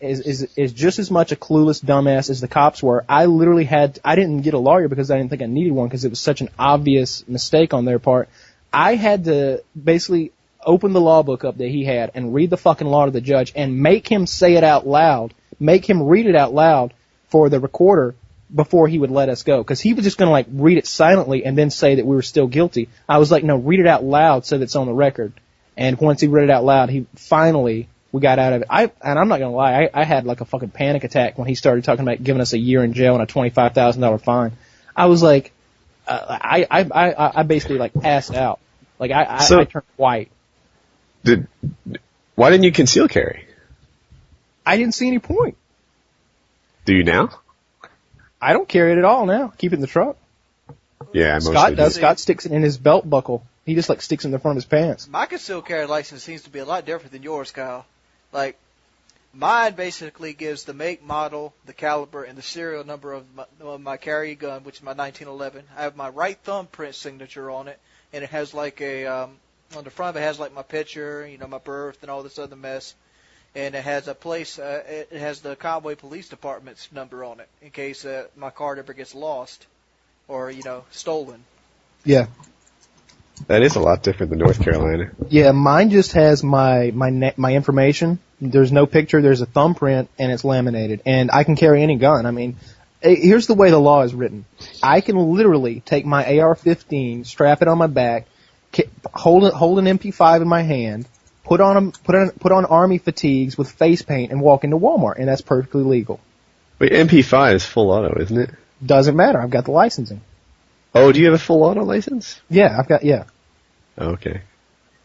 just as much a clueless dumbass as the cops were. I didn't get a lawyer because I didn't think I needed one because it was such an obvious mistake on their part. I had to basically open the law book up that he had and read the fucking law to the judge and make him say it out loud, make him read it out loud for the recorder before he would let us go. Because he was just going to like read it silently and then say that we were still guilty. I was like, no, read it out loud so that it's on the record. And once he read it out loud, we got out of it. And I'm not gonna lie, I had like a fucking panic attack when he started talking about giving us a year in jail and a $25,000 fine. I was like, I basically like passed out. Like I turned white. Why didn't you conceal carry? I didn't see any point. Do you now? I don't carry it at all now. Keep it in the truck. Yeah, Scott does. Scott sticks it in his belt buckle. He just like sticks it in the front of his pants. My concealed carry license seems to be a lot different than yours, Kyle. Like, Mine basically gives the make, model, the caliber, and the serial number of my carry gun, which is my 1911. I have my right thumbprint signature on it, and it has like a on the front of it has like my picture, my birth, and all this other mess. And it has a place. It has the Conway Police Department's number on it in case my card ever gets lost or stolen. Yeah. That is a lot different than North Carolina. Yeah, mine just has my information. There's no picture, there's a thumbprint, and it's laminated. And I can carry any gun. I mean, here's the way the law is written. I can literally take my AR-15, strap it on my back, hold an MP5 in my hand, put on army fatigues with face paint, and walk into Walmart, and that's perfectly legal. Wait, MP5 is full auto, isn't it? Doesn't matter. I've got the licensing. Oh, do you have a full auto license? Yeah, yeah. Oh, okay.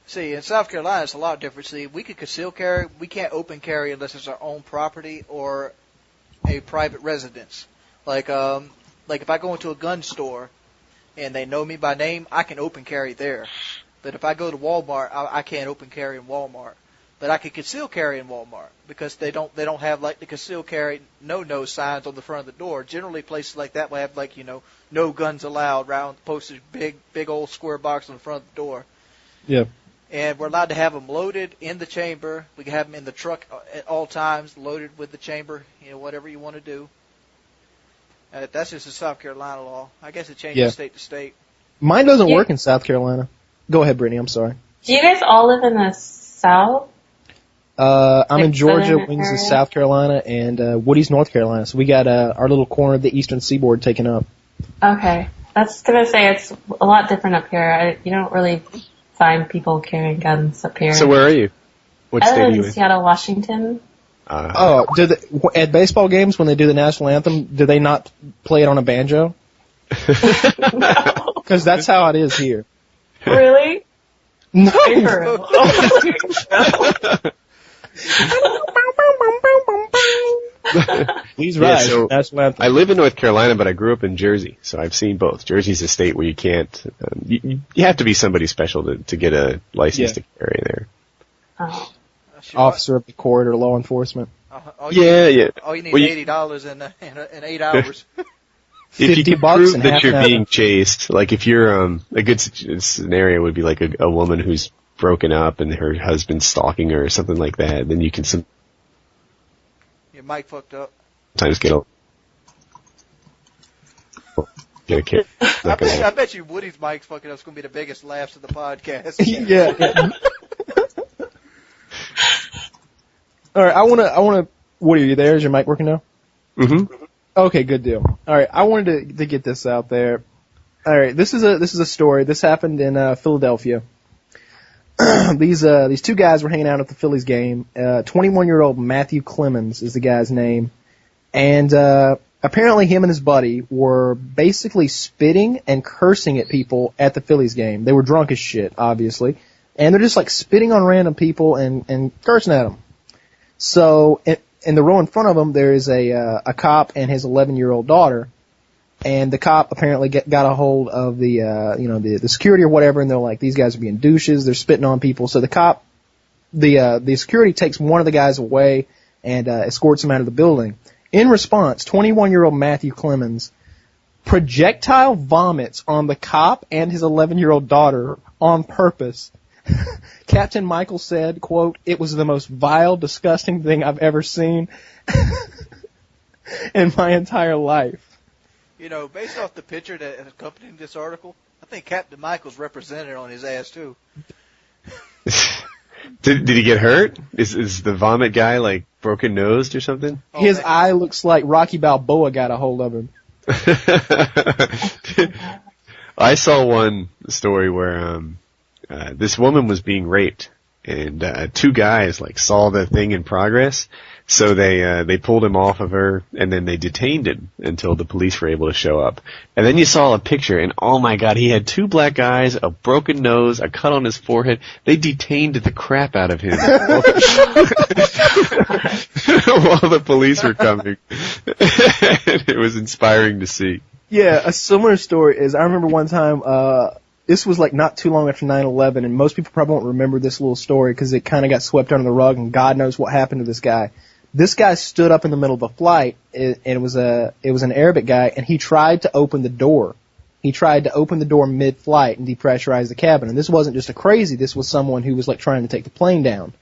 See, in South Carolina, it's a lot different. See, we can conceal carry. We can't open carry unless it's our own property or a private residence. Like if I go into a gun store and they know me by name, I can open carry there. But if I go to Walmart, I can't open carry in Walmart. But I can conceal carry in Walmart because they don't have like the conceal carry no signs on the front of the door. Generally, places like that will have like no guns allowed, round posted big old square box on the front of the door. Yeah. And we're allowed to have them loaded in the chamber. We can have them in the truck at all times, loaded with the chamber. Whatever you want to do. That's just the South Carolina law. I guess it changes state to state. Mine doesn't work in South Carolina. Go ahead, Brittany. I'm sorry. Do you guys all live in the South? I'm in Georgia, Wings is South Carolina, and Woody's North Carolina. So we got our little corner of the eastern seaboard taken up. Okay. That's going to say it's a lot different up here. You don't really find people carrying guns up here. So where are you? What state are you in? I live in Seattle, Washington. At baseball games when they do the national anthem, do they not play it on a banjo? No. Because that's how it is here. Really? No. Please rise. So I live in North Carolina, but I grew up in Jersey, so I've seen both. Jersey's a state where you can't. You have to be somebody special to get a license to carry there. Oh. Officer of the court or law enforcement. All you need $80 in 8 hours. If you can prove that you're being chased, like if you're a good scenario would be like a woman who's broken up and her husband's stalking her or something like that, then you can Your mic fucked up. Sometimes get a kick. I bet you Woody's mic's fucking up. It's going to be the biggest laughs of the podcast. Yeah. All right, I want to. Woody, are you there? Is your mic working now? Mm-hmm. Okay, good deal. All right, I wanted to get this out there. All right, this is a story. This happened in Philadelphia. These two guys were hanging out at the Phillies game. 21-year-old Matthew Clemens is the guy's name, and apparently him and his buddy were basically spitting and cursing at people at the Phillies game. They were drunk as shit, obviously, and they're just like spitting on random people and cursing at them. So in the row in front of them, there is a cop and his 11-year-old daughter, and the cop apparently got a hold of the security or whatever, and they're like, these guys are being douches, they're spitting on people. So the cop, the security takes one of the guys away and escorts him out of the building. In response, 21-year-old Matthew Clemens projectile vomits on the cop and his 11-year-old daughter on purpose. Captain Michael said, quote, "It was the most vile, disgusting thing I've ever seen in my entire life." Based off the picture that accompanied this article, I think Captain Michael's represented on his ass, too. Did he get hurt? Is the vomit guy, like, broken nosed or something? His eye looks like Rocky Balboa got a hold of him. I saw one story where this woman was being raped, and two guys like saw the thing in progress, so they pulled him off of her, and then they detained him until the police were able to show up. And then you saw a picture, and oh my god, he had two black eyes, a broken nose, a cut on his forehead. They detained the crap out of him while the police were coming. It was inspiring to see. Yeah, a similar story is, I remember one time, this was like not too long after 9/11, and most people probably won't remember this little story because it kind of got swept under the rug, and God knows what happened to this guy. This guy stood up in the middle of a flight, and it was an Arabic guy, and he tried to open the door. He tried to open the door mid-flight and depressurize the cabin. And this wasn't just a crazy, this was someone who was like trying to take the plane down.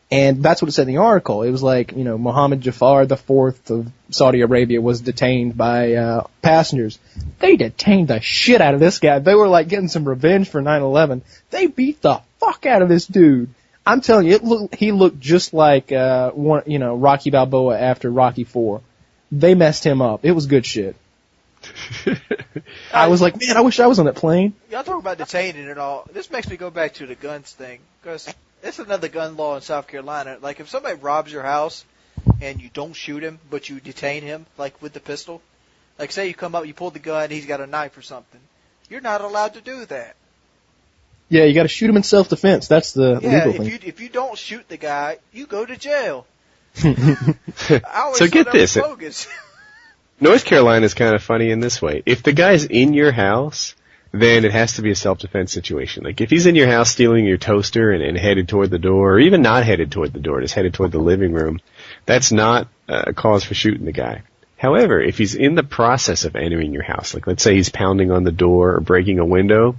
And that's what it said in the article. It was like, Mohammed Jafar IV of Saudi Arabia was detained by passengers. They detained the shit out of this guy. They were like getting some revenge for 9/11. They beat the fuck out of this dude. I'm telling you, he looked just like Rocky Balboa after Rocky IV. They messed him up. It was good shit. I was like, man, I wish I was on that plane. Y'all talk about detaining and all. This makes me go back to the guns thing, because it's another gun law in South Carolina. Like, if somebody robs your house and you don't shoot him, but you detain him, like with the pistol, like say you come up, you pull the gun, he's got a knife or something, you're not allowed to do that. Yeah, you got to shoot him in self-defense. That's the legal thing. Yeah, if you don't shoot the guy, you go to jail. So get this. North Carolina is kind of funny in this way. If the guy's in your house, then it has to be a self-defense situation. Like, if he's in your house stealing your toaster and headed toward the door, or even not headed toward the door, just headed toward the living room, that's not a cause for shooting the guy. However, if he's in the process of entering your house, like let's say he's pounding on the door or breaking a window,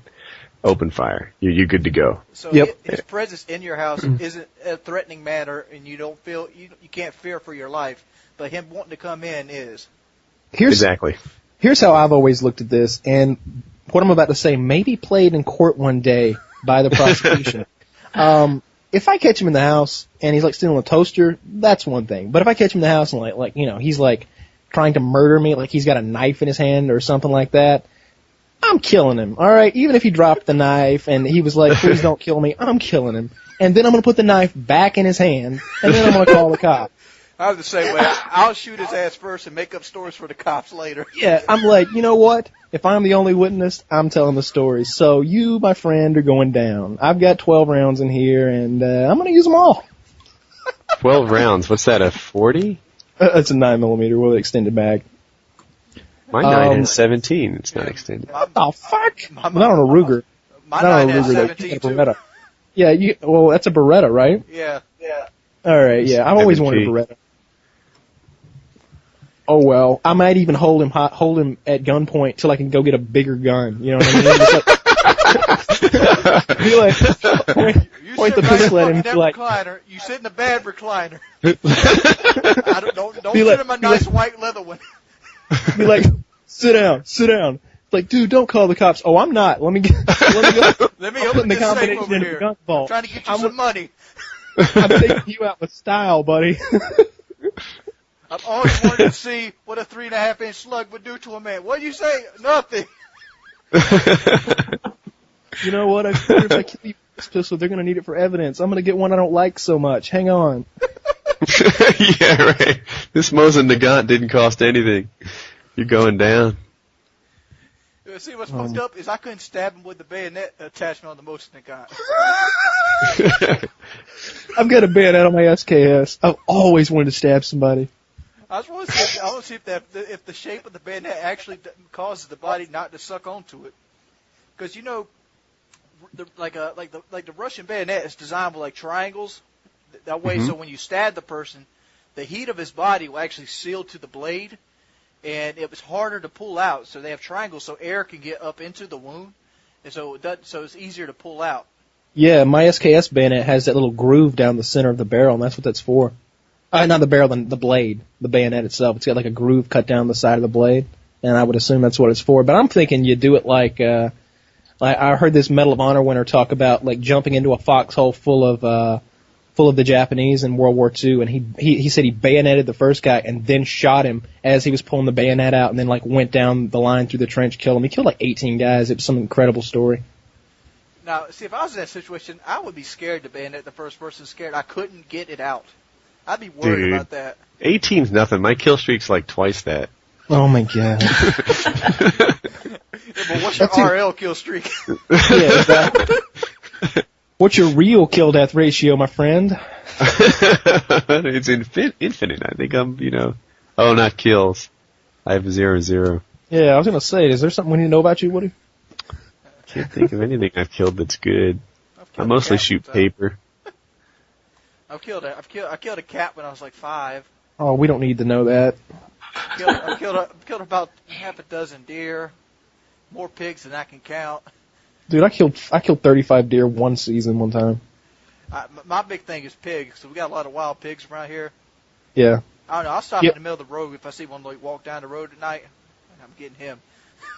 open fire. You're good to go. So his presence in your house isn't a threatening matter, and you don't feel you can't fear for your life, but him wanting to come in is. Exactly. Here's how I've always looked at this, and what I'm about to say may be played in court one day by the prosecution. If I catch him in the house and he's like stealing a toaster, that's one thing. But if I catch him in the house and he's like trying to murder me, like he's got a knife in his hand or something like that, I'm killing him. All right, even if he dropped the knife and he was like, "Please don't kill me," I'm killing him, and then I'm gonna put the knife back in his hand, and then I'm gonna call the cops. I'm the same way. I'll shoot his ass first and make up stories for the cops later. Yeah, I'm like, you know what? If I'm the only witness, I'm telling the story. So you, my friend, are going down. I've got 12 rounds in here, and I'm going to use them all. 12 rounds? What's that, a 40? It's a 9mm with an extended mag. My 9 has 17. It's not extended. What the fuck? Not on a Ruger. My 9 has 17, too. Beretta. Yeah, that's a Beretta, right? Yeah. All right, yeah. I've always wanted a Beretta. Oh well, I might even hold him at gunpoint till I can go get a bigger gun. You know what I mean? Be like, point the pistol at him. Be like, recliner. You sit in a bad recliner. Don't sit in my nice white leather one. Be like, sit down. It's like, dude, don't call the cops. Oh, I'm not. Let me go. Let me open this safe over here. I'm trying to get you some money. I'm taking you out with style, buddy. I've always wanted to see what a 3.5-inch slug would do to a man. What do you say? Nothing. You know what? I figure if I kill you with this pistol, they're going to need it for evidence. I'm going to get one I don't like so much. Hang on. Yeah, right. This Mosin Nagant didn't cost anything. You're going down. See, what's fucked up is I couldn't stab him with the bayonet attachment on the Mosin Nagant. I've got a bayonet on my SKS. I've always wanted to stab somebody. I want to see if the shape of the bayonet actually causes the body not to suck onto it, because the Russian bayonet is designed with like triangles. That way, so when you stab the person, the heat of his body will actually seal to the blade, and it was harder to pull out. So they have triangles so air can get up into the wound, and so it's easier to pull out. Yeah, my SKS bayonet has that little groove down the center of the barrel, and that's what that's for. Not the barrel, the blade, the bayonet itself. It's got like a groove cut down the side of the blade, and I would assume that's what it's for. But I'm thinking you do it like I heard this Medal of Honor winner talk about like jumping into a foxhole full of the Japanese in World War II, and he said he bayoneted the first guy and then shot him as he was pulling the bayonet out, and then like went down the line through the trench, killed him. He killed like 18 guys. It was some incredible story. Now, see, if I was in that situation, I would be scared to bayonet the first person. Scared I couldn't get it out. I'd be worried about that. 18's nothing. My kill streak's like twice that. Oh my god. Yeah, but what's your RL kill streak? Yeah, exactly. What's your real kill death ratio, my friend? It's infinite. I think I'm, Oh, not kills. I have 0-0. Yeah, I was gonna say, is there something we need to know about you, Woody? Can't think of anything I've killed that's good. I mostly shoot paper. I killed a cat when I was like 5. Oh, we don't need to know that. I've killed about half a dozen deer, more pigs than I can count. Dude, I killed 35 deer one season one time. My big thing is pigs, so we got a lot of wild pigs around here. Yeah. I don't know. I'll stop in the middle of the road if I see one like walk down the road at night. I'm getting him.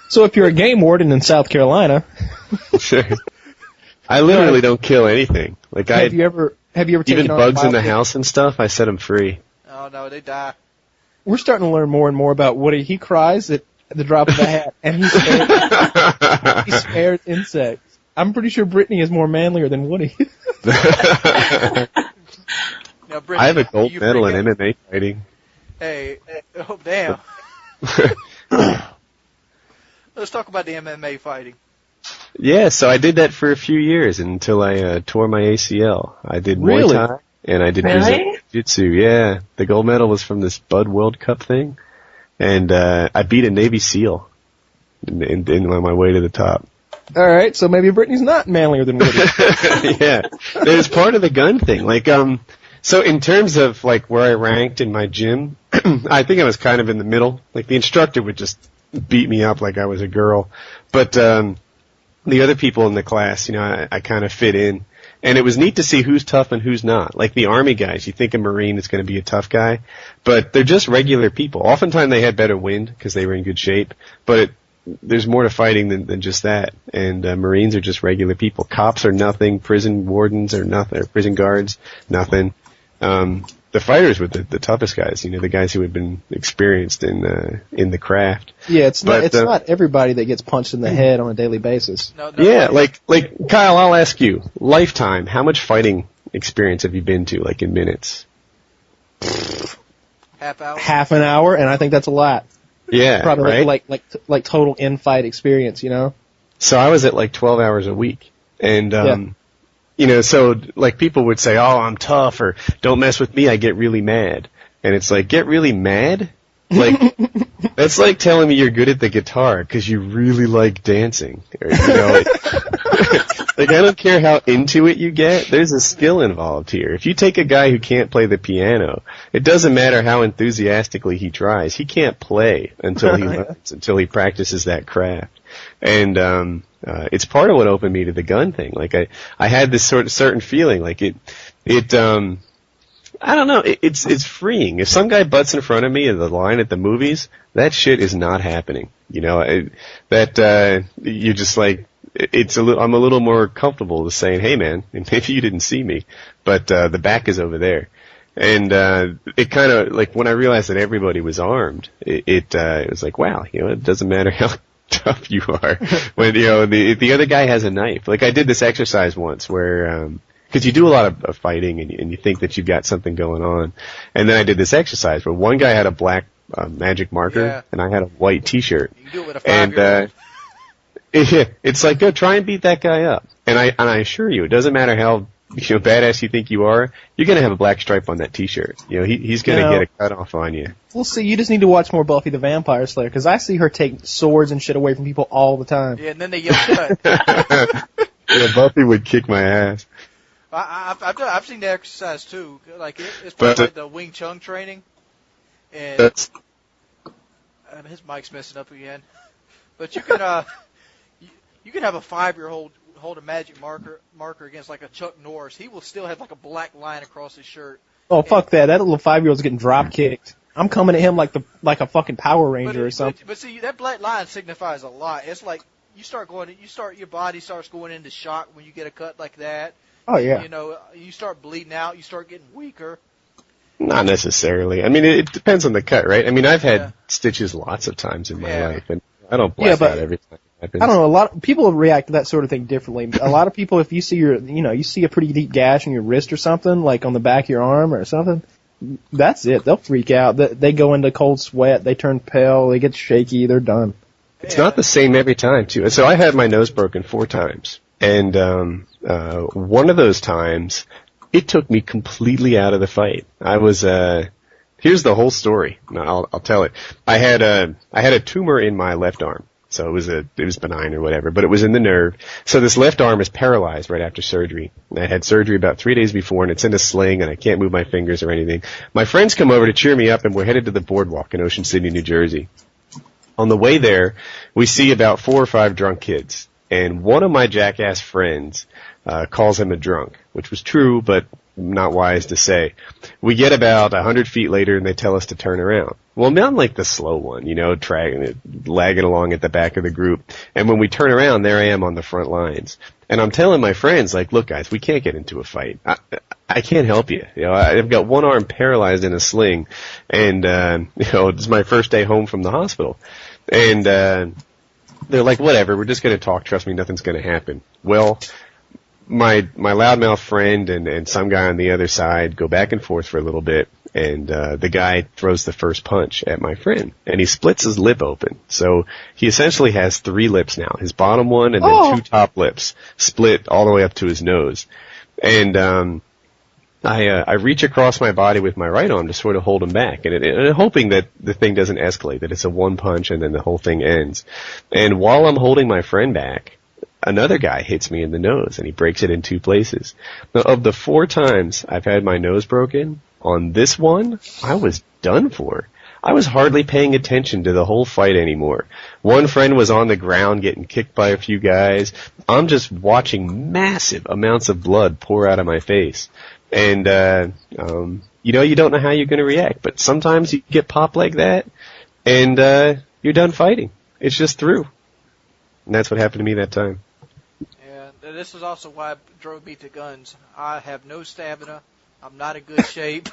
So if you're a game warden in South Carolina, sure. I literally don't kill anything. Like have you ever even taken bugs on in the house and stuff? I set them free. Oh no, they die. We're starting to learn more and more about Woody. He cries at the drop of a hat, and he spares insects. I'm pretty sure Brittany is more manlier than Woody. Now, Brittany, I have a gold medal in MMA fighting. Hey, oh damn. Let's talk about the MMA fighting. Yeah, so I did that for a few years until I tore my ACL. I did Really? Muay Thai and I did Really? Brazilian Jiu-Jitsu. Yeah, the gold medal was from this Bud World Cup thing, and I beat a Navy SEAL on my way to the top. All right, so maybe Brittany's not manlier than Woody. Yeah, there's part of the gun thing. Like, so in terms of like where I ranked in my gym, I think I was kind of in the middle. Like the instructor would just beat me up like I was a girl, but the other people in the class, you know, I kind of fit in. And it was neat to see who's tough and who's not. Like the Army guys, you think a Marine is going to be a tough guy, but they're just regular people. Oftentimes they had better wind because they were in good shape, but there's more to fighting than just that. And Marines are just regular people. Cops are nothing. Prison wardens are nothing. Or prison guards, nothing. The fighters were the toughest guys. You know, the guys who had been experienced in the craft. Yeah, it's not everybody that gets punched in the head on a daily basis. No, yeah, like Kyle, I'll ask you, lifetime, how much fighting experience have you been to, like in minutes? half hour. Half an hour, and I think that's a lot. Yeah, Probably right? like total in-fight experience, you know? So I was at like 12 hours a week. And, you know, so like people would say, oh, I'm tough, or don't mess with me, I get really mad. And it's like, get really mad? Like, that's like telling me you're good at the guitar because you really like dancing. Or, you know, like I don't care how into it you get, there's a skill involved here. If you take a guy who can't play the piano, it doesn't matter how enthusiastically he tries. He can't play until he learns, until he practices that craft. And it's part of what opened me to the gun thing. Like I had this sort of certain feeling, like it I don't know, it's freeing. If some guy butts in front of me in the line at the movies, that shit is not happening. You know, you're just like, I'm a little more comfortable with saying, hey man, maybe you didn't see me, but the back is over there. And it kind of, like, when I realized that everybody was armed, it was like, wow, you know, it doesn't matter how tough you are. When, you know, the other guy has a knife. Like, I did this exercise once where, because you do a lot of fighting and you think that you've got something going on. And then I did this exercise where one guy had a black magic marker and I had a white t-shirt. You can do it with a 5-year-old. It's like, go try and beat that guy up. And I assure you, it doesn't matter how, you know, badass you think you are, you're gonna have a black stripe on that t-shirt. You know, he's gonna get a cut off on you. Well, see, you just need to watch more Buffy the Vampire Slayer, because I see her take swords and shit away from people all the time. Yeah, and then they yell cut. Yeah, Buffy would kick my ass. I've seen the exercise too. Like it's part of like the Wing Chun training. And his mic's messing up again. But you can you can have a 5-year-old hold a magic marker against like a Chuck Norris. He will still have like a black line across his shirt. Oh, fuck that! That little 5-year-old's getting drop kicked. I'm coming at him like a fucking Power Ranger or something. But see, that black line signifies a lot. It's like your body starts going into shock when you get a cut like that. Oh yeah. You know, you start bleeding out. You start getting weaker. Not necessarily. I mean, it depends on the cut, right? I mean, I've had stitches lots of times in my life, and I don't black out every time. I don't know. A lot of people react to that sort of thing differently. A lot of people, if you see you see a pretty deep gash in your wrist or something, like on the back of your arm or something, that's it. They'll freak out. They go into cold sweat. They turn pale. They get shaky. They're done. It's not the same every time, too. So I had my nose broken 4 times, and one of those times, it took me completely out of the fight. I was here's the whole story. I'll tell it. I had a tumor in my left arm. So it was benign or whatever, but it was in the nerve. So this left arm is paralyzed right after surgery. I had surgery about 3 days before, and it's in a sling, and I can't move my fingers or anything. My friends come over to cheer me up, and we're headed to the boardwalk in Ocean City, New Jersey. On the way there, we see about 4 or 5 drunk kids, and one of my jackass friends calls him a drunk, which was true, but not wise to say. We get about 100 feet later, and they tell us to turn around. Well, I'm like the slow one, lagging along at the back of the group. And when we turn around, there I am on the front lines. And I'm telling my friends, like, look, guys, we can't get into a fight. I can't help you. I've got one arm paralyzed in a sling, and it's my first day home from the hospital. And they're like, whatever, we're just going to talk. Trust me, nothing's going to happen. Well, my loudmouth friend and some guy on the other side go back and forth for a little bit, and the guy throws the first punch at my friend, and he splits his lip open. So he essentially has 3 lips now, his bottom one and then 2 top lips split all the way up to his nose. And I reach across my body with my right arm to sort of hold him back, and hoping that the thing doesn't escalate, that it's a one punch and then the whole thing ends. And while I'm holding my friend back, another guy hits me in the nose, and he breaks it in 2 places. Now, of the 4 times I've had my nose broken, on this one, I was done for. I was hardly paying attention to the whole fight anymore. One friend was on the ground getting kicked by a few guys. I'm just watching massive amounts of blood pour out of my face. And, you don't know how you're going to react, but sometimes you get popped like that, and you're done fighting. It's just through. And that's what happened to me that time. And this is also why it drove me to guns. I have no stamina. I'm not in good shape.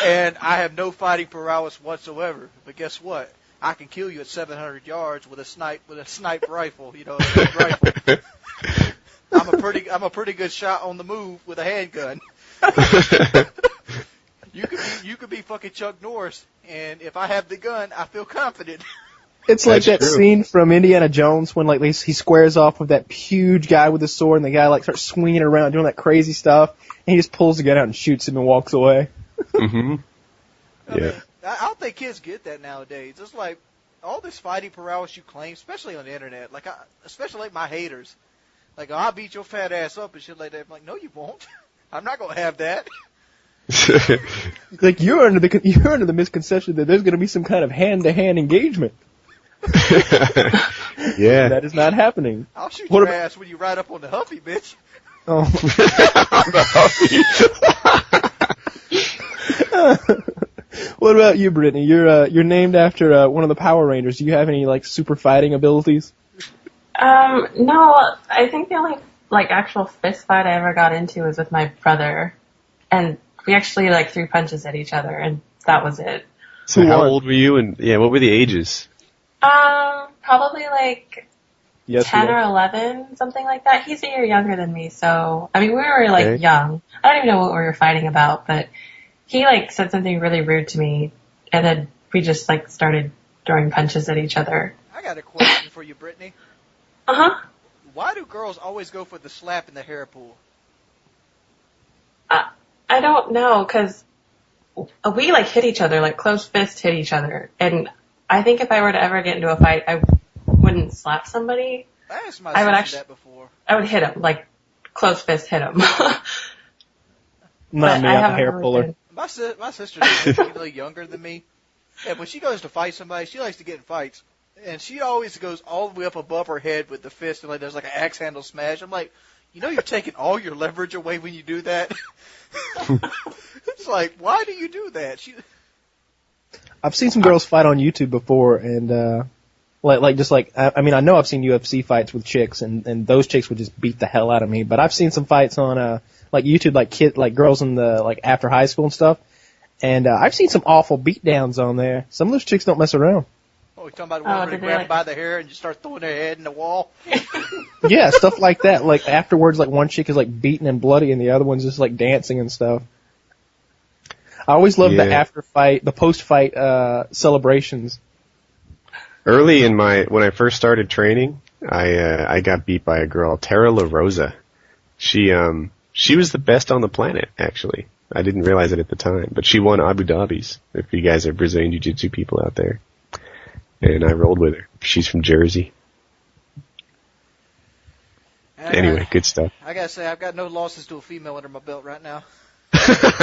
And I have no fighting prowess whatsoever. But guess what? I can kill you at 700 yards with a snipe rifle, a snipe rifle. I'm a pretty good shot on the move with a handgun. You could be fucking Chuck Norris, and if I have the gun, I feel confident. It's like that scene from Indiana Jones when he squares off with that huge guy with a sword, and the guy starts swinging around doing that crazy stuff, and he just pulls the gun out and shoots him and walks away. Mm-hmm. Yeah. I don't think kids get that nowadays. It's like all this fighting prowess you claim, especially on the internet. Especially my haters. Like, I'll beat your fat ass up and shit like that. I'm like, no, you won't. I'm not gonna have that. Like you're under the misconception that there's gonna be some kind of hand-to-hand engagement. Yeah. That is not happening. I'll shoot your ass when you ride up on the Huffy, bitch. Oh. What about you, Brittany? You're named after one of the Power Rangers. Do you have any super fighting abilities? No. I think the only actual fist fight I ever got into was with my brother, and we actually threw punches at each other, and that was it. So how old were you, and what were the ages? Probably 10 or 11, something like that. He's a year younger than me, so we were young. I don't even know what we were fighting about, but he said something really rude to me, and then we just started throwing punches at each other. I got a question for you, Brittany. Uh-huh. Why do girls always go for the slap in the hair pool? I don't know, because we hit each other, close fist hit each other, and I think if I were to ever get into a fight, I wouldn't slap somebody. I asked my sister that before. I would hit him, close fist hit him. Not me, I'm a hair puller. My sister's significantly younger than me, and when she goes to fight somebody, she likes to get in fights, and she always goes all the way up above her head with the fist, and there's an axe handle smash. I'm like, you're taking all your leverage away when you do that. It's why do you do that? I've seen some girls fight on YouTube before, and I know I've seen UFC fights with chicks, and those chicks would just beat the hell out of me. But I've seen some fights on YouTube, girls in the after high school and stuff, and I've seen some awful beatdowns on there. Some of those chicks don't mess around. Oh, you're talking about one where you grab them by the hair and you start throwing their head in the wall? Yeah, stuff like that. Afterwards, one chick is beaten and bloody, and the other one's just dancing and stuff. I always loved the post-fight celebrations. Early when I first started training, I got beat by a girl, Tara La Rosa. She was the best on the planet, actually. I didn't realize it at the time, but she won Abu Dhabi's, if you guys are Brazilian Jiu-Jitsu people out there. and I rolled with her. She's from Jersey. Anyway, good stuff. I gotta say, I've got no losses to a female under my belt right now. I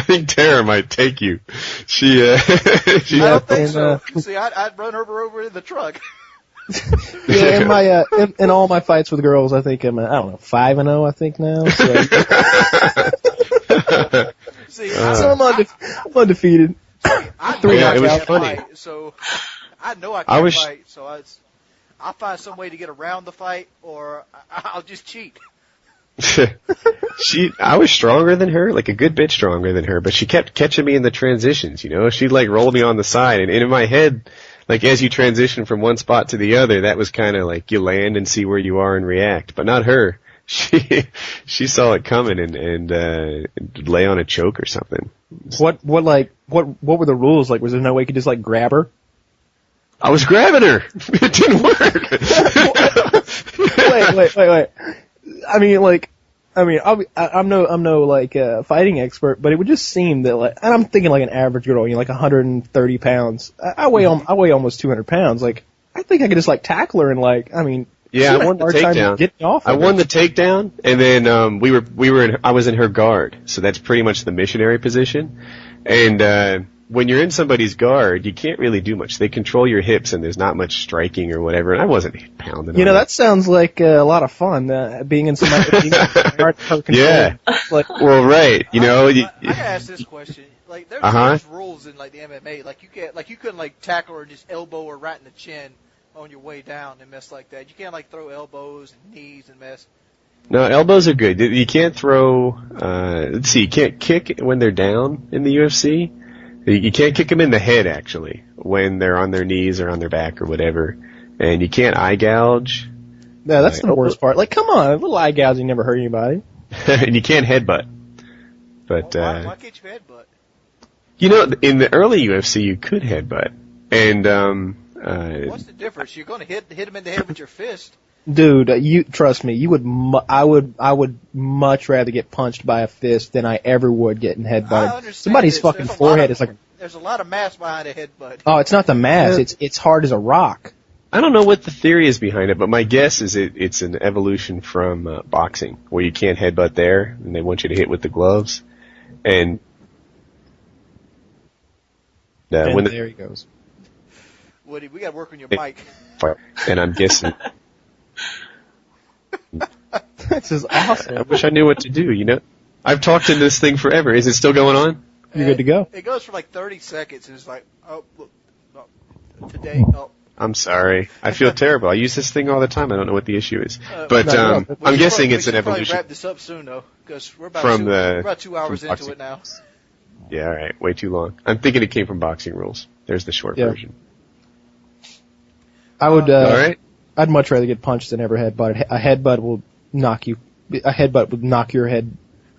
think Tara might take you. I don't think so. See, I'd run her over in the truck. Yeah, in my in all my fights with girls, I think I'm 5-0. I think now. So, See, so I'm undefeated. It was funny. Fight, so I know I can't fight. So I'll find some way to get around the fight, or I'll just cheat. I was stronger than her, like a good bit stronger than her, but she kept catching me in the transitions, you know? She'd like roll me on the side, and in my head, like as you transition from one spot to the other, that was kind of like you land and see where you are and react, but not her. She saw it coming and lay on a choke or something. What were the rules? Like, was there no way you could just like grab her? I was grabbing her. It didn't work. Wait. I'm no like fighting expert, but it would just seem that like, and I'm thinking like an average girl, you know, like 130 pounds. I weigh almost 200 pounds. Like, I think I could just like tackle her and like, yeah, I won the takedown. I won the takedown, and then I was in her guard, so that's pretty much the missionary position. And when you're in somebody's guard, you can't really do much. They control your hips, and there's not much striking or whatever. And I wasn't pounding. You know, that sounds like a lot of fun. Being in somebody's guard. Yeah. Like, well, right. You know, I gotta ask this question. Like, there's rules in like the MMA. Like, you couldn't like tackle her and just elbow her right in the chin on your way down and mess like that. You can't like throw elbows and knees and mess. No, elbows are good. You can't throw. Let's see. You can't kick when they're down in the UFC. You can't kick them in the head, actually, when they're on their knees or on their back or whatever. And you can't eye gouge. No, that's the worst part. Like, come on, a little eye gouging never hurt anybody. And you can't headbutt. But why can't you headbutt? You know, in the early UFC, you could headbutt. And what's the difference? You're going to hit him in the head with your fist. Dude, you trust me. I would much rather get punched by a fist than I ever would getting headbutted. Somebody's fucking forehead is like. There's a lot of mass behind a headbutt. Oh, it's not the mass. It's hard as a rock. I don't know what the theory is behind it, but my guess is it's an evolution from boxing, where you can't headbutt there, and they want you to hit with the gloves. And there he goes. Woody, we got to work on your mic. And I'm guessing. This is awesome. I wish I knew what to do, you know? I've talked in this thing forever. Is it still going on? You're good to go. It goes for like 30 seconds, and it's like, today, I'm sorry. I feel terrible. I use this thing all the time. I don't know what the issue is. But I'm guessing it's an evolution. We should wrap this up soon, though, because we're about 2 hours into it now. Yeah, all right. Way too long. I'm thinking it came from boxing rules. There's the short version. I would. All right. I'd much rather get punched than ever headbutt. A headbutt will knock you. A headbutt would knock your head.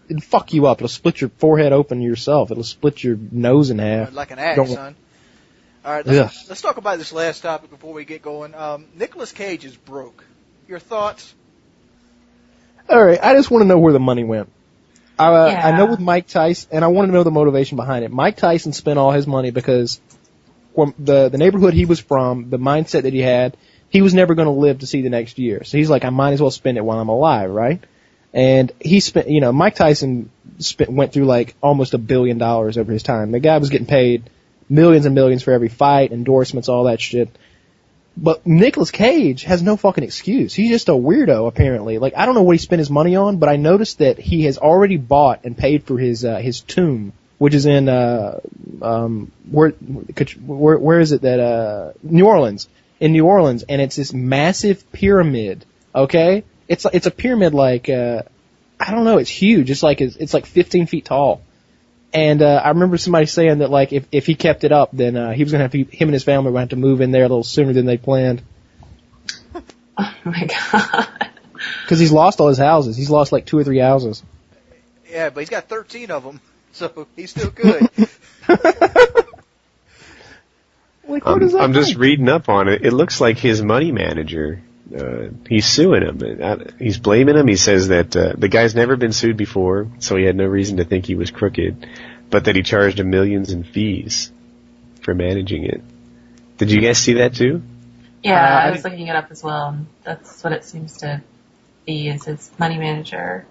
It'll fuck you up. It'll split your forehead open yourself. It'll split your nose in half. Like an axe, son. All right, let's talk about this last topic before we get going. Nicolas Cage is broke. Your thoughts? All right, I just want to know where the money went. I know with Mike Tyson, and I want to know the motivation behind it. Mike Tyson spent all his money because the neighborhood he was from, the mindset that he had, he was never going to live to see the next year. So he's like, I might as well spend it while I'm alive, right? And he spent, Mike Tyson went through like almost $1 billion over his time. The guy was getting paid millions and millions for every fight, endorsements, all that shit. But Nicolas Cage has no fucking excuse. He's just a weirdo, apparently. Like, I don't know what he spent his money on, but I noticed that he has already bought and paid for his tomb, which is in where is it that New Orleans. In New Orleans, and it's this massive pyramid. Okay, it's a pyramid like I don't know, it's huge. It's like 15 feet tall. And I remember somebody saying that like if he kept it up, then he was gonna have him and his family were gonna have to move in there a little sooner than they planned. Oh my god! Because he's lost all his houses. He's lost like 2 or 3 houses. Yeah, but he's got 13 of them, so he's still good. Like, I'm just reading up on it. It looks like his money manager, he's suing him. He's blaming him. He says that the guy's never been sued before, so he had no reason to think he was crooked, but that he charged him millions in fees for managing it. Did you guys see that too? Yeah, I was looking it up as well. And that's what it seems to be, is his money manager.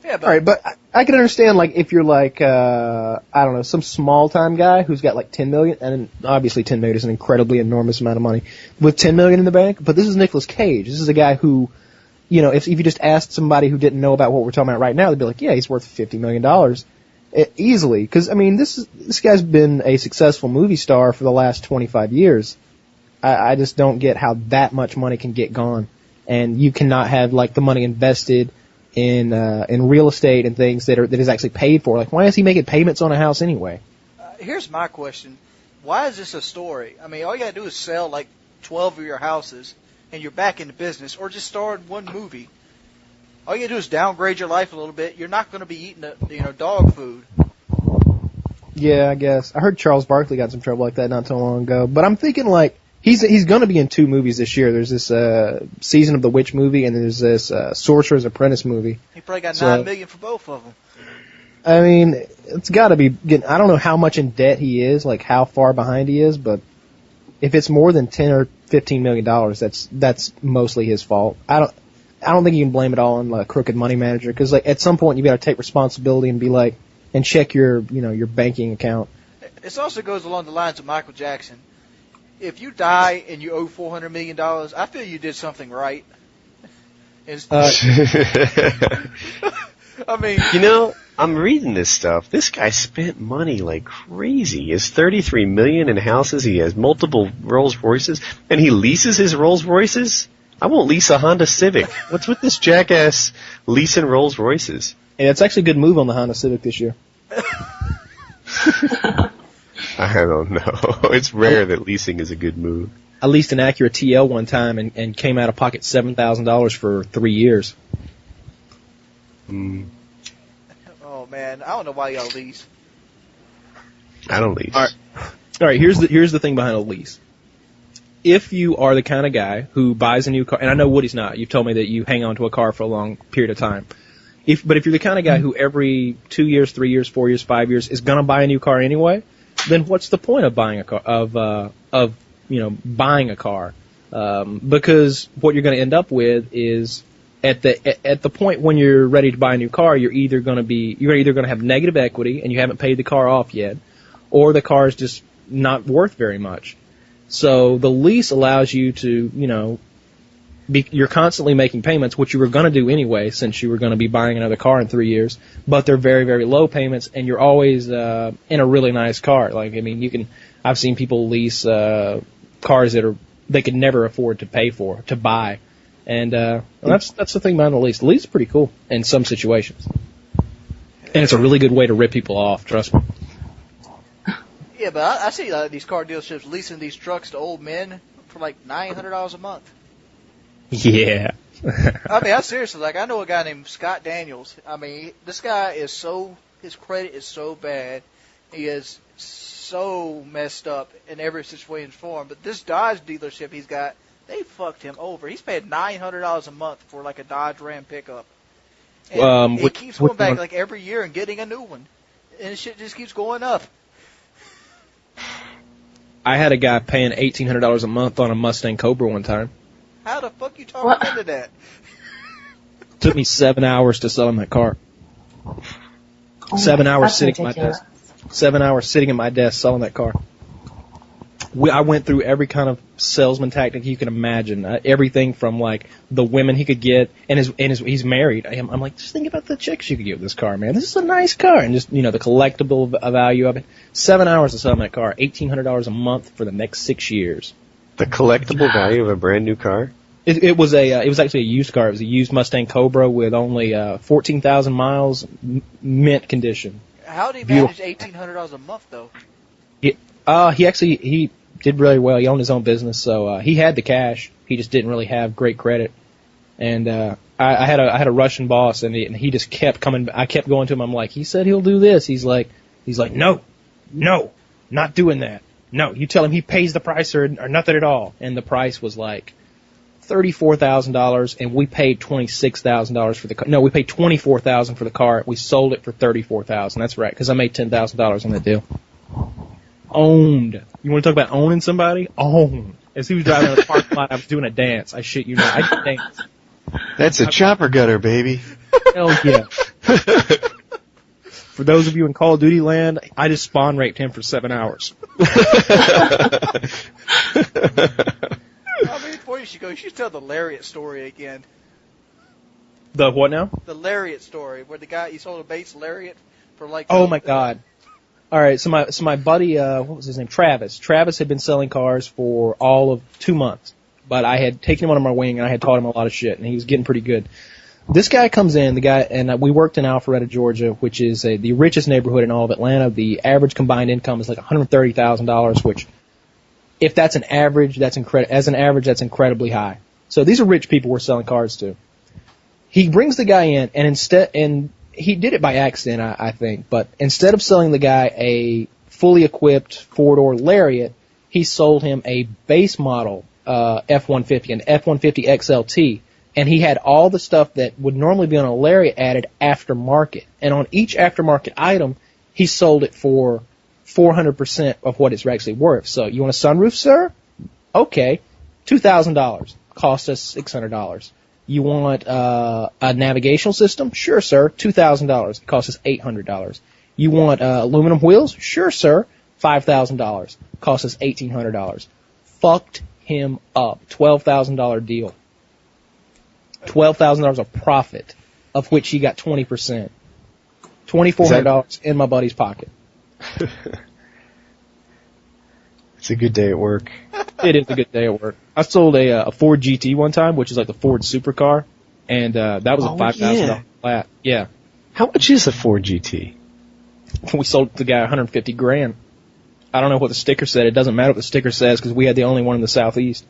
Yeah, but all right, but I can understand, like, if you're like, I don't know, some small-time guy who's got like $10 million, and obviously $10 million is an incredibly enormous amount of money, with $10 million in the bank, but this is Nicolas Cage. This is a guy who, you know, if you just asked somebody who didn't know about what we're talking about right now, they'd be like, yeah, he's worth $50 million easily. Because, I mean, this guy's been a successful movie star for the last 25 years. I just don't get how that much money can get gone, and you cannot have, like, the money invested in real estate and things that is actually paid for. Like, why is he making payments on a house anyway? Here's my question. Why is this a story? I mean, all you gotta do is sell like 12 of your houses and you're back in the business, or just star in one movie. All you gotta do is downgrade your life a little bit. You're not gonna be eating dog food. Yeah, I guess. I heard Charles Barkley got in some trouble like that not too long ago. But I'm thinking, like, he's going to be in 2 movies this year. There's this Season of the Witch movie, and there's this Sorcerer's Apprentice movie. He probably got $9 million for both of them. I mean, it's got to be getting. I don't know how much in debt he is, like how far behind he is, but if it's more than $10 or $15 million, that's mostly his fault. I don't think you can blame it all on a crooked money manager, because like at some point you got to take responsibility and be like, and check your banking account. This also goes along the lines of Michael Jackson. If you die and you owe $400 million, I feel you did something right. I mean, I'm reading this stuff. This guy spent money like crazy. He has $33 million in houses. He has multiple Rolls Royces, and he leases his Rolls Royces. I won't lease a Honda Civic. What's with this jackass leasing Rolls Royces? And it's actually a good move on the Honda Civic this year. I don't know. It's rare that leasing is a good move. I leased an Acura TL one time and came out of pocket $7,000 for 3 years. Oh man, I don't know why y'all lease. I don't lease. All right. Here's the thing behind a lease. If you are the kind of guy who buys a new car, and I know Woody's not. You've told me that you hang on to a car for a long period of time. But if you're the kind of guy who every 2 years, 3 years, 4 years, 5 years is gonna buy a new car anyway, then what's the point of buying a car? Buying a car? Because what you're going to end up with is at the point when you're ready to buy a new car, you're either going to have negative equity and you haven't paid the car off yet, or the car is just not worth very much. So the lease allows you to, you're constantly making payments, which you were going to do anyway, since you were going to be buying another car in 3 years. But they're very, very low payments, and you're always in a really nice car. Like, I mean, I've seen people lease cars that they could never afford to buy, and that's the thing behind the lease. The lease is pretty cool in some situations, and it's a really good way to rip people off. Trust me. Yeah, but I see these car dealerships leasing these trucks to old men for like $900 a month. Yeah. I mean, I know a guy named Scott Daniels. I mean, this guy his credit is so bad. He is so messed up in every situation for him. But this Dodge dealership he's got, they fucked him over. He's paid $900 a month for like a Dodge Ram pickup. And he keeps going back like every year and getting a new one. And shit just keeps going up. I had a guy paying $1,800 a month on a Mustang Cobra one time. How the fuck you talking into that? Took me 7 hours to sell him that car. 7 hours sitting at my desk. 7 hours sitting at my desk selling that car. I went through every kind of salesman tactic you can imagine. Everything from like the women he could get, and he's married. I'm like, just think about the chicks you could get with this car, man. This is a nice car, and just the collectible value of it. 7 hours to sell him that car, $1,800 a month for the next 6 years. The collectible value of a brand new car? It was actually a used car. It was a used Mustang Cobra with only 14,000 miles, mint condition. How did he manage $1,800 a month though? He did really well. He owned his own business, so he had the cash. He just didn't really have great credit. And I had a Russian boss, and he just kept coming. I kept going to him. I'm like, he said he'll do this. He's like, no, not doing that. No, you tell him he pays the price or nothing at all. And the price was like $34,000, and we paid $26,000 for the car. No, we paid $24,000 for the car. We sold it for $34,000. That's right, because I made $10,000 on that deal. owned. You want to talk about owning somebody? Owned. As he was driving down the parking lot, I was doing a dance. I shit you not. I did dance. That's a chopper gutter, baby. Hell yeah. For those of you in Call of Duty land, I just spawn raped him for 7 hours. I mean, before you should go, you should tell the lariat story again. The what now? The lariat story, where the guy, you sold a base lariat for like... Oh my god. Alright, so my buddy, what was his name? Travis. Travis had been selling cars for all of 2 months. But I had taken him under my wing and I had taught him a lot of shit, and he was getting pretty good. This guy comes in, and we worked in Alpharetta, Georgia, which is the richest neighborhood in all of Atlanta. The average combined income is like $130,000, which, if that's an average, that's incredibly high. So these are rich people we're selling cars to. He brings the guy in, and he did it by accident, I think, but instead of selling the guy a fully equipped four-door Lariat, he sold him a base model F-150, an F-150 XLT. And he had all the stuff that would normally be on a Lariat added aftermarket. And on each aftermarket item, he sold it for 400% of what it's actually worth. So, you want a sunroof, sir? Okay. $2,000. Cost us $600. You want a navigational system? Sure, sir. $2,000. Cost us $800. You want aluminum wheels? Sure, sir. $5,000. Cost us $1,800. Fucked him up. $12,000 deal. $12,000 of profit, of which he got 20%. $2,400 in my buddy's pocket. It's a good day at work. It is a good day at work. I sold a Ford GT one time, which is like the Ford supercar, and that was a $5,000 flat. Yeah. How much is a Ford GT? We sold the guy $150,000. I don't know what the sticker said. It doesn't matter what the sticker says because we had the only one in the Southeast.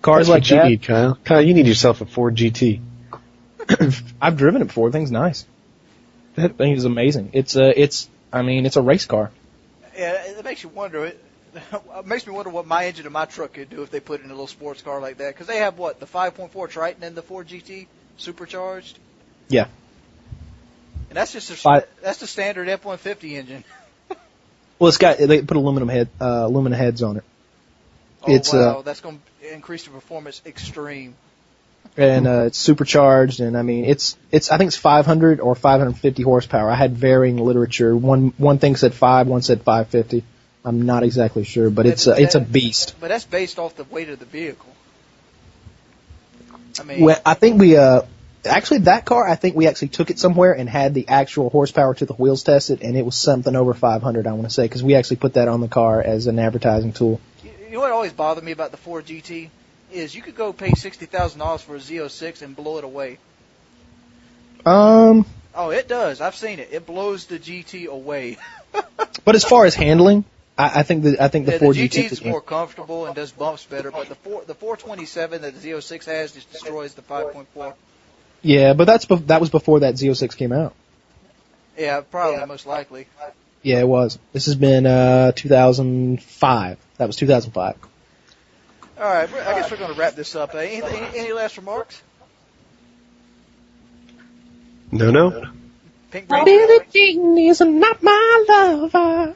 Cars That's like what you that. need, Kyle. Kyle, you need yourself a Ford GT. I've driven it before. The thing's nice. That thing is amazing. It's a race car. Yeah, it makes you wonder. It makes me wonder what my engine and my truck could do if they put it in a little sports car like that. Because they have the 5.4 Triton and the Ford GT supercharged. Yeah. And that's just that's the standard F-150 engine. Well, they put aluminum heads on it. Oh, wow, that's going to increase the performance extreme. And it's supercharged, and I mean I think it's 500 or 550 horsepower. I had varying literature. One thing said 5, one said 550. I'm not exactly sure, but it's a beast. But that's based off the weight of the vehicle. I mean, well, I think we actually that car. I think we actually took it somewhere and had the actual horsepower to the wheels tested, and it was something over 500. I want to say because we actually put that on the car as an advertising tool. You know what always bothered me about the Ford GT is you could go pay $60,000 for a Z06 and blow it away. Oh, it does. I've seen it. It blows the GT away. But as far as handling, I think the Ford GT is more comfortable and does bumps better. But the 427 that the Z06 has just destroys the 5.4. Yeah, but that was before that Z06 came out. Yeah, probably most likely. Yeah, it was. This has been 2005. That was 2005. All right, I guess we're going to wrap this up. Any last remarks? No. Billie Jean is not my lover.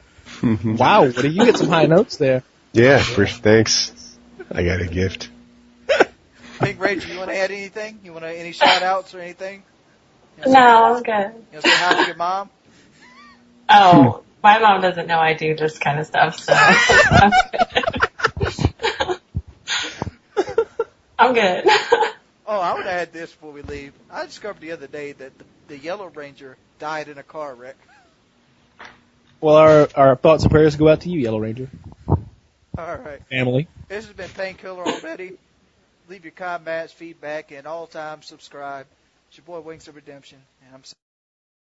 Wow, Woody, you get some high notes there. Yeah, thanks. I got a gift. Pinkranger, you want to add anything? You want any shout-outs or anything? No, I'm good. You say hi to your mom? Oh, my mom doesn't know I do this kind of stuff, so I'm good. I'm good. Oh, I would add this before we leave. I discovered the other day that the Yellow Ranger died in a car wreck. Well, our thoughts and prayers go out to you, Yellow Ranger. All right. Family. This has been Painkiller already. Leave your comments, feedback, and all-time subscribe. It's your boy Wings of Redemption, and I'm